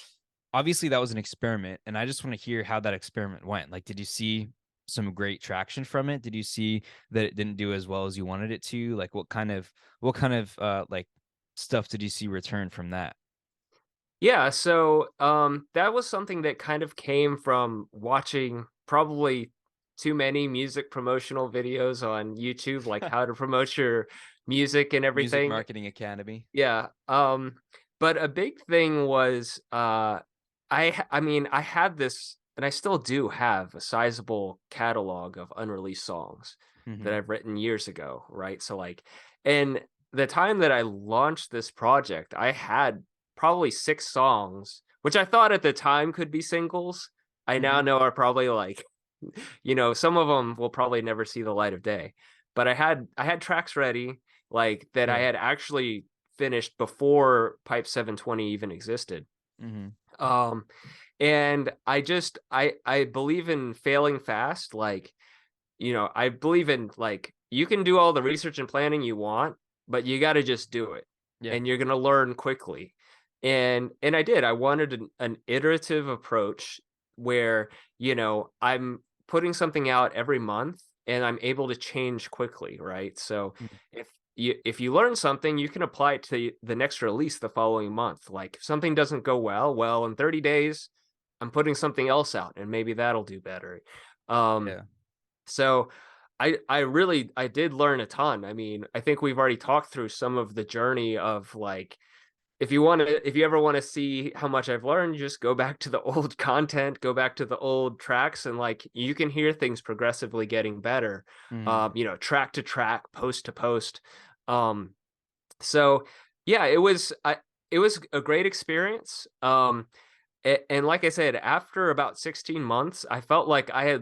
obviously that was an experiment, and I just want to hear how that experiment went. Like, did you see some great traction from it? Did you see that it didn't do as well as you wanted it to? Like, what kind of like stuff did you see return from that? Yeah, so, that was something that kind of came from watching probably too many music promotional videos on YouTube, like how to promote your music and Music everything. Marketing Academy. Yeah, but a big thing was, I mean, I had this, and I still do have a sizable catalog of unreleased songs that Hmm. I've written years ago, right? So, like, and the time that I launched this project, I had probably 6 songs, which I thought at the time could be singles. I now Hmm. know are probably like, some of them will probably never see the light of day. But I had tracks ready, like, that I Yeah. had actually finished before Pype720 even existed. Hmm. Um, and I believe in failing fast. Like, I believe in, like, you can do all the research and planning you want, but you got to just do it, Yeah. and you're gonna learn quickly. And I did. I wanted an iterative approach where I'm putting something out every month, and I'm able to change quickly, right? So Mhm. if you learn something, you can apply it to the next release the following month. Like if something doesn't go well, in 30 days, I'm putting something else out and maybe that'll do better. Um, Yeah. so I did learn a ton. I mean, I think we've already talked through some of the journey of like if you ever want to see how much I've learned, just go back to the old content, go back to the old tracks, and like you can hear things progressively getting better. Mhm. Track to track, post to post. Um, so yeah, it was a great experience. And like I said, after about 16 months, I felt like I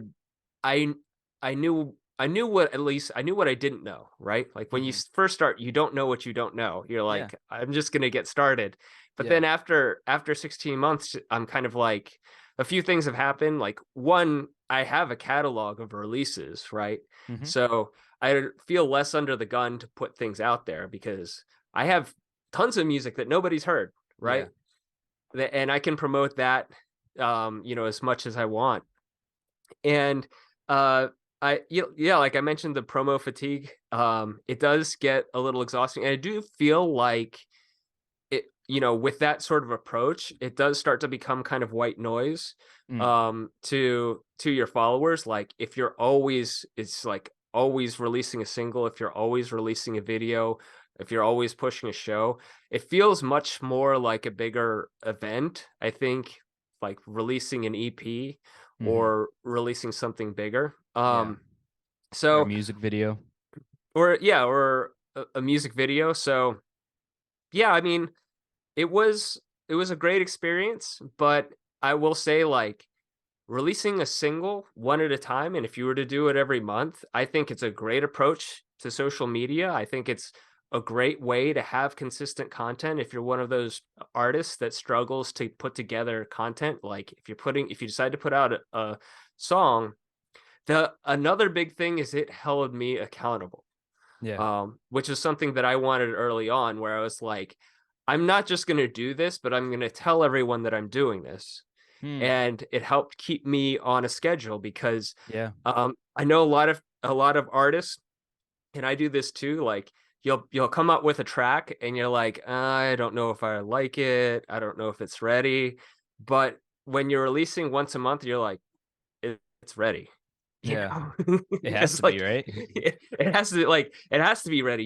I knew what at least I knew what I didn't know, right? Like when you Mhm. first start, you don't know what you don't know. You're Yeah. like, I'm just gonna get started. But Yeah. then after 16 months, I'm kind of like a few things have happened. Like one, I have a catalog of releases, right? Mhm. So I feel less under the gun to put things out there because I have tons of music that nobody's heard, Yeah. right? And I can promote that as much as I want. And uh yeah, like I mentioned the promo fatigue, it does get a little exhausting. And I do feel like with that sort of approach, it does start to become kind of white noise Mm. to your followers. Like if you're always it's like always releasing a single, if you're always releasing a video, if you're always pushing a show, it feels much more like a bigger event, I think, like releasing an EP Mhm. or releasing something bigger. Yeah. Or a So music video. or yeah, or a music video. So yeah, I mean, it was it was a great experience, but I will say, like, releasing a single one at a time, and if you were to do it every month, I think it's a great approach to social media. I think it's a great way to have consistent content if you're one of those artists that struggles to put together content. Like, if you decide to put out a song, the another big thing is it held me accountable, Yeah. which is something that I wanted early on, where I was like, I'm not just going to do this, but I'm going to tell everyone that I'm doing this. Hmm. And it helped keep me on a schedule because Yeah. I know a lot of artists, and I do this too. Like you'll come up with a track, and you're like, I don't know if I like it. I don't know if it's ready. But when you're releasing once a month, you're like, it's ready. You Yeah. know, It has because to be, like right? it has to be ready.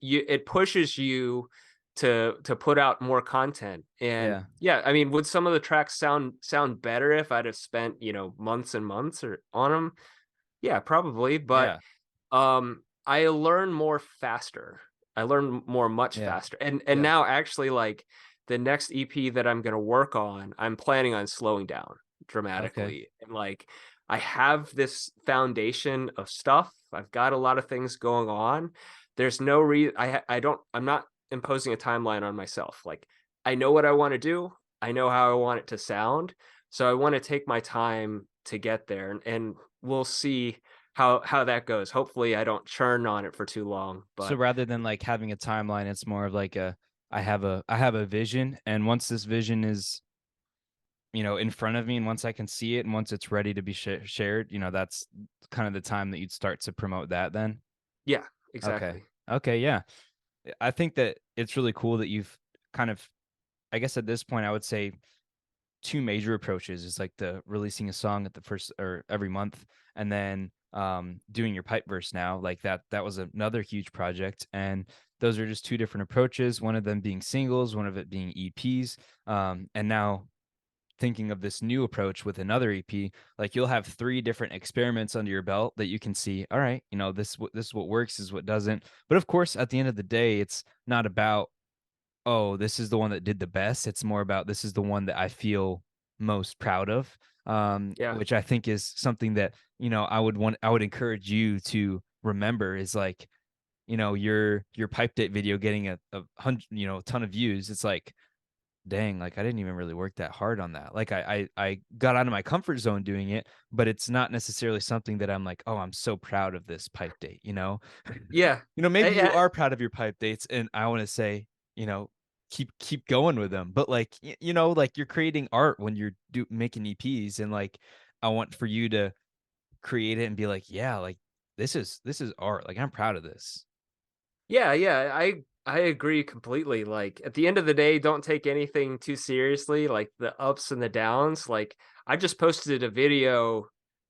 It pushes you to put out more content. And Yeah. yeah, I mean, would some of the tracks sound better if I'd have spent months and months or on them? Yeah, probably. But Yeah. I learn more faster. I learn more much Yeah. faster. And Yeah. now actually, like, the next EP that I'm going to work on, I'm planning on slowing down Okay. dramatically. And like I have this foundation of stuff. I've got a lot of things going on. There's no reason I'm not imposing a timeline on myself. Like I know what I want to do. I know how I want it to sound. So I want to take my time to get there, and we'll see how that goes. Hopefully I don't churn on it for too long, So but rather than like having a timeline, it's more of like I have a vision, and once this vision is, in front of me, and once I can see it, and once it's ready to be shared, that's kind of the time that you'd start to promote that then. yeah, Okay. exactly. Okay, yeah. I think that it's really cool that you've kind of, I guess at this point I would say, two major approaches is like the releasing a song at the first or every month, and then doing your pipe verse now. Like that was another huge project, and those are just two different approaches, one of them being singles, one of it being EPs. And now thinking of this new approach with another EP, like you'll have three different experiments under your belt that you can see. All right, this is what works, is what doesn't. But of course, at the end of the day, it's not about, oh, this is the one that did the best. It's more about, this is the one that I feel most proud of. Yeah. Which I think is something that, I would encourage you to remember, is like, your pipe date video getting a hundred, ton of views. It's like, dang, like I didn't even really work that hard on that. Like I got out of my comfort zone doing it, but it's not necessarily something that I'm like, oh, I'm so proud of this pipe date. Yeah. Maybe you I, are proud of your pipe dates, and I want to say, you know, keep going with them. But like, like you're creating art when you're making EPs, and like I want for you to create it and be like, yeah, like this is art. Like I'm proud of this. Yeah, yeah. I agree completely. Like at the end of the day, don't take anything too seriously, like the ups and the downs. Like I just posted a video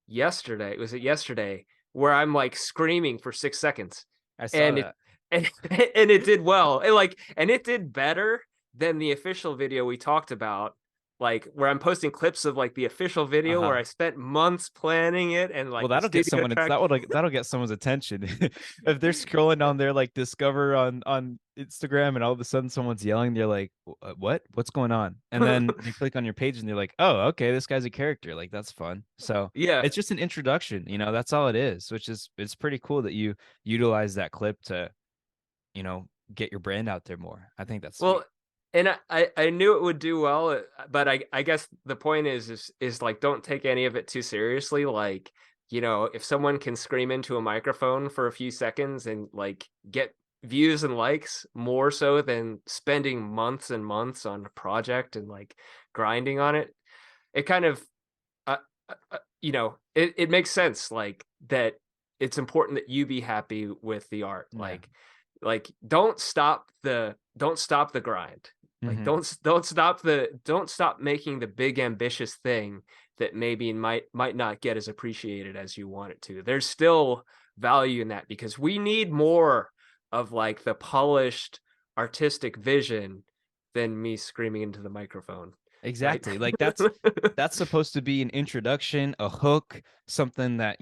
yesterday. Was it yesterday? Where I'm like screaming for 6 seconds. I saw And it that. and, and it did well. And it did better than the official video we talked about. Like where I'm posting clips of like the official video where Uh-huh. I spent months planning it and Well, like the that'll get studio someone. track. That'll get someone's attention if they're scrolling on their like discover on Instagram, and all of a sudden someone's yelling. They're like, "What? What's going on?" And then they click on your page and they're like, "Oh, okay, this guy's a character. Like that's fun." So Yeah. it's just an introduction, that's all it is. Which is it's pretty cool that you utilize that clip to get your brand out there more. I think that's Well, sweet. and I knew it would do well, but I guess the point is like don't take any of it too seriously. Like, if someone can scream into a microphone for a few seconds and like get views and likes more so than spending months and months on a project and like grinding on it, it kind of it makes sense like that it's important that you be happy with the art. Yeah. Like don't stop the grind. Like Hmm. don't stop making the big ambitious thing that maybe might not get as appreciated as you want it to. There's still value in that because we need more of like the polished artistic vision than me screaming into the microphone, right? Exactly. Like that's supposed to be an introduction, a hook, something that,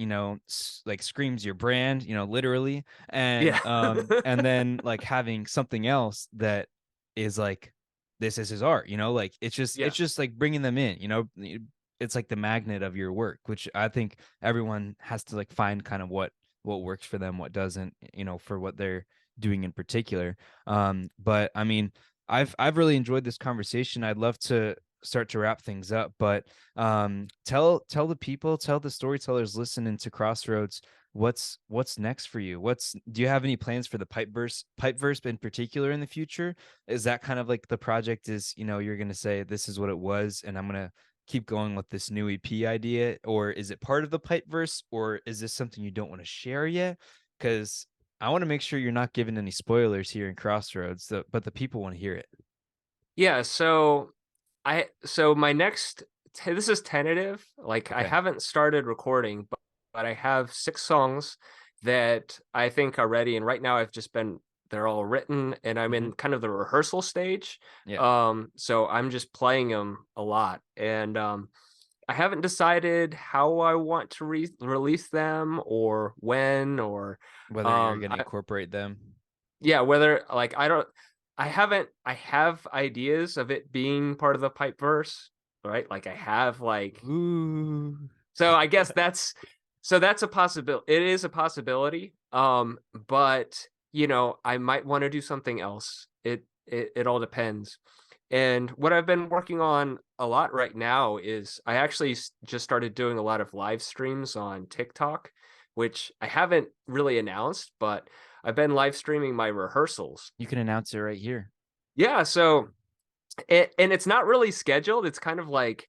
like screams your brand, literally. Yeah. And then like having something else that is like this is his art, like Yeah. it's just like bringing them in, it's like the magnet of your work, which I think everyone has to like find kind of what works for them, what doesn't, for what they're doing in particular. But I mean, I've really enjoyed this conversation. I'd love to start to wrap things up, but tell the people, tell the storytellers listening to Crossroads, what's next for you. Do you have any plans for the pipeverse in particular in the future? Is that kind of like the project is, you're going to say this is what it was and I'm going to keep going with this new EP idea, or is it part of the pipeverse, or is this something you don't want to share yet? Because I want to make sure you're not giving any spoilers here in Crossroads, but the people want to hear it. Yeah, so my next this is tentative. Like I Okay. haven't started recording, but I have 6 songs that I think are ready. And right now they're all written and I'm Hmm. in kind of the rehearsal stage. Yeah. So I'm just playing them a lot. And I haven't decided how I want to release them or when or Whether you're um going to I, incorporate them. yeah, whether like I have ideas of it being part of the pipe verse, right? Like I have like Ooh. so I guess that's a possibility. It is a possibility. But I might want to do something else. It all depends. And what I've been working on a lot right now is I actually just started doing a lot of live streams on TikTok, which I haven't really announced, but I've been live streaming my rehearsals. You can announce it right here. Yeah, so and it's not really scheduled. It's kind of like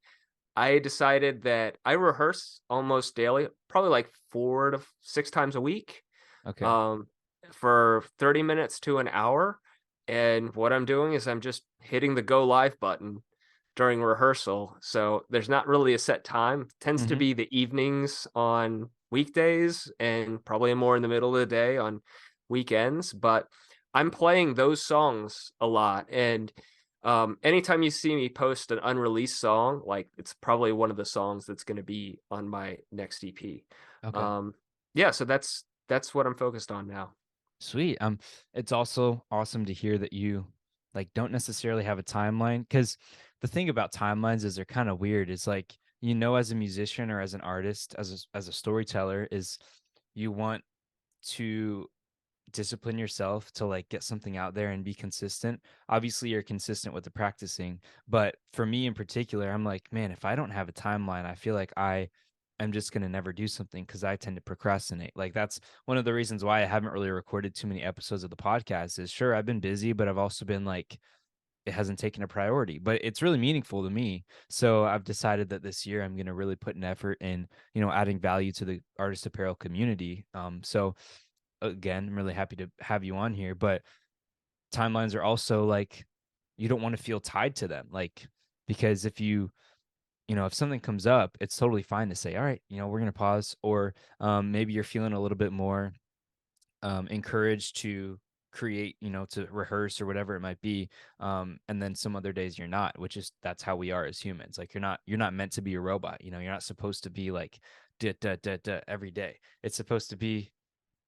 I decided that I rehearse almost daily, probably like 4 to 6 times a week, Okay. um, for 30 minutes to an hour. And what I'm doing is I'm just hitting the go live button during rehearsal. So there's not really a set time. It tends to Hmm. be the evenings on weekdays and probably more in the middle of the day on weekends. But I'm playing those songs a lot. And anytime you see me post an unreleased song, like it's probably one of the songs that's going to be on my next EP. Okay. Um, yeah, so that's what I'm focused on now. Sweet. It's also awesome to hear that you like don't necessarily have a timeline, because the thing about timelines is they're kind of weird. It's like, as a musician or as an artist, as a storyteller, is you want to discipline yourself to like get something out there and be consistent. Obviously, you're consistent with the practicing, but for me in particular, I'm like, man, if I don't have a timeline, I feel like I'm just going to never do something because I tend to procrastinate. Like that's one of the reasons why I haven't really recorded too many episodes of the podcast. Is sure, I've been busy, but I've also been like, it hasn't taken a priority, but it's really meaningful to me. So I've decided that this year I'm going to really put an effort in, adding value to the artist apparel community. So again, I'm really happy to have you on here. But timelines are also like, you don't want to feel tied to them, like, because if if something comes up, it's totally fine to say, all right, we're going to pause. Or maybe you're feeling a little bit more encouraged to create, to rehearse or whatever it might be. And then some other days you're not, which is, that's how we are as humans. Like, you're not meant to be a robot. You're not supposed to be like every day. It's supposed to be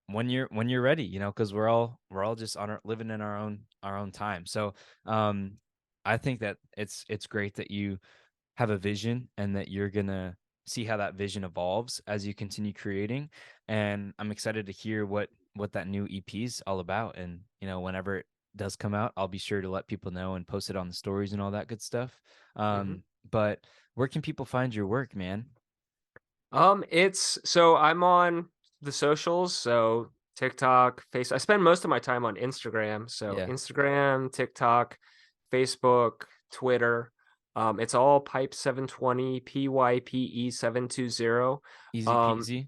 when you're ready, because we're all just living in our own time. So I think that it's great that you have a vision and that you're gonna see how that vision evolves as you continue creating. And I'm excited to hear what that new EP is all about. And whenever it does come out, I'll be sure to let people know and post it on the stories and all that good stuff. Mhm. But where can people find your work, man? It's so I'm on the socials, so TikTok, I spend most of my time on Instagram, so Yeah, Instagram, TikTok, Facebook, Twitter. It's all Pype720, Pype720. easy Um, peasy.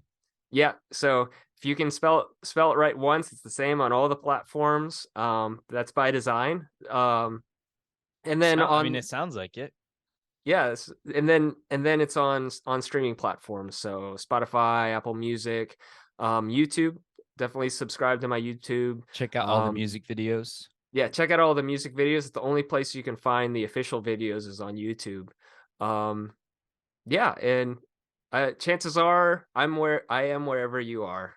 yeah, so if you can spell it right once, it's the same on all the platforms. That's by design. And then I mean, on it sounds like it. Yes, and then it's on streaming platforms, so Spotify, Apple Music, YouTube. Definitely subscribe to my YouTube. Check out all the Um, music videos. yeah, check out all the music videos. It's the only place you can find the official videos is on YouTube. Um, yeah, and chances are I am wherever you are.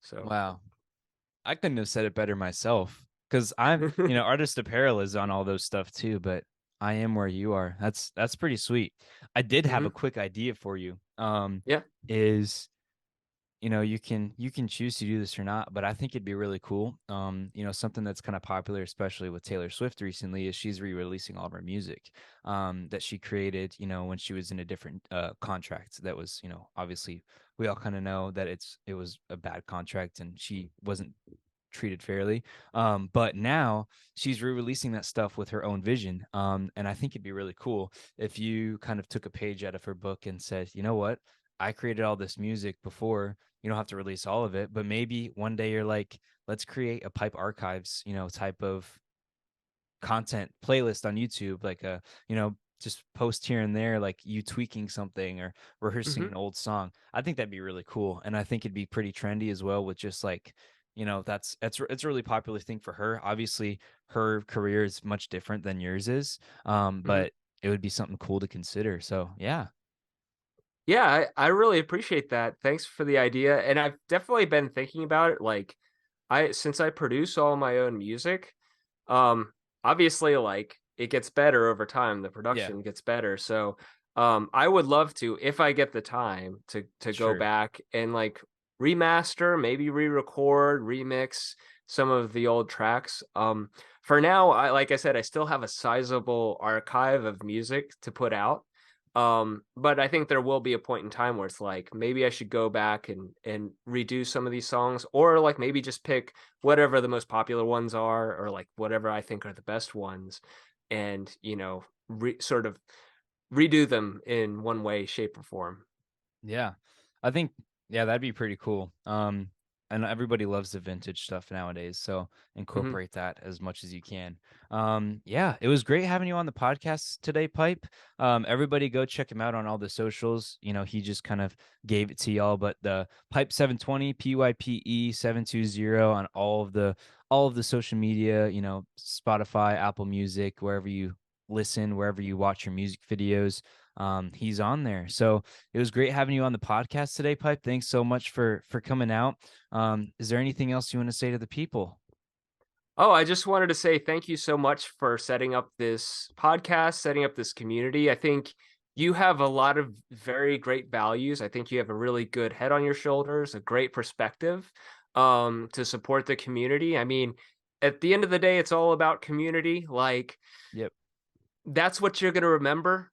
So, Wow. I couldn't have said it better myself, because artist apparel is on all those stuff too, but I am where you are. That's pretty sweet. I did have a mhm, quick idea for you. yeah, Is you can choose to do this or not, but I think it'd be really cool. Something that's kind of popular, especially with Taylor Swift recently, is she's re-releasing all of her music that she created, when she was in a different contract. That was, obviously we all kind of know that it was a bad contract and she wasn't treated fairly. But now she's re-releasing that stuff with her own vision. And I think it'd be really cool if you kind of took a page out of her book and said, you know what? I created all this music before. You don't have to release all of it, but maybe one day you're like, let's create a Pipe Archives, type of content playlist on YouTube, like just post here and there, like you tweaking something or rehearsing mhm. an old song. I think that'd be really cool, and I think it'd be pretty trendy as well. With just like, it's a really popular thing for her. Obviously, her career is much different than yours is, Mhm. but it would be something cool to consider. So yeah, Yeah, I really appreciate that. Thanks for the idea. And I've definitely been thinking about it. Like, since I produce all my own music, um, obviously, like, it gets better over time. The yeah, production gets better. So, I would love to, if I get the time, to go sure, back and like remaster, maybe re-record, remix some of the old tracks. For now, like I said, I still have a sizable archive of music to put out. But I think there will be a point in time where it's like maybe I should go back and redo some of these songs, or like maybe just pick whatever the most popular ones are, or like whatever I think are the best ones, and sort of redo them in one way, shape, or form. yeah. I think, yeah, that'd be pretty cool. And everybody loves the vintage stuff nowadays, so Hmm. incorporate that as much as you can. Yeah, it was great having you on the podcast today, Pipe. Everybody go check him out on all the socials. He just kind of gave it to y'all, but the Pype720, PYPE720 on all of the social media, Spotify, Apple Music, wherever you listen, wherever you watch your music videos. He's on there. So it was great having you on the podcast today, Pipe. Thanks so much for coming out. Is there anything else you want to say to the people? Oh, I just wanted to say thank you so much for setting up this podcast, setting up this community. I think you have a lot of very great values. I think you have a really good head on your shoulders, a great perspective to support the community. I mean, at the end of the day, it's all about community. Like, Yep. that's what you're going to remember.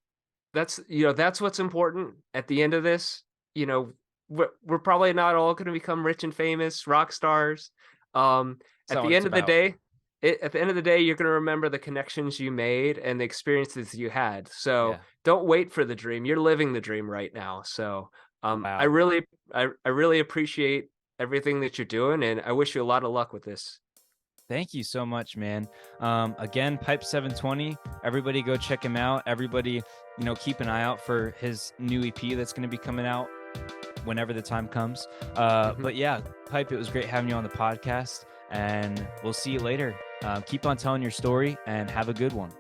That's what's important at the end of this. You know, we're probably not all going to become rich and famous rock stars. Um, That's at not what the it's end of the about. day, at the end of the day, you're going to remember the connections you made and the experiences you had. So Yeah. don't wait for the dream. You're living the dream right now. So I Wow. really, I really appreciate everything that you're doing, and I wish you a lot of luck with this. Thank you so much, man. Again, Pype720. Everybody go check him out. Everybody, keep an eye out for his new EP that's going to be coming out whenever the time comes. But yeah, Pype, it was great having you on the podcast, and we'll see you later. Keep on telling your story and have a good one.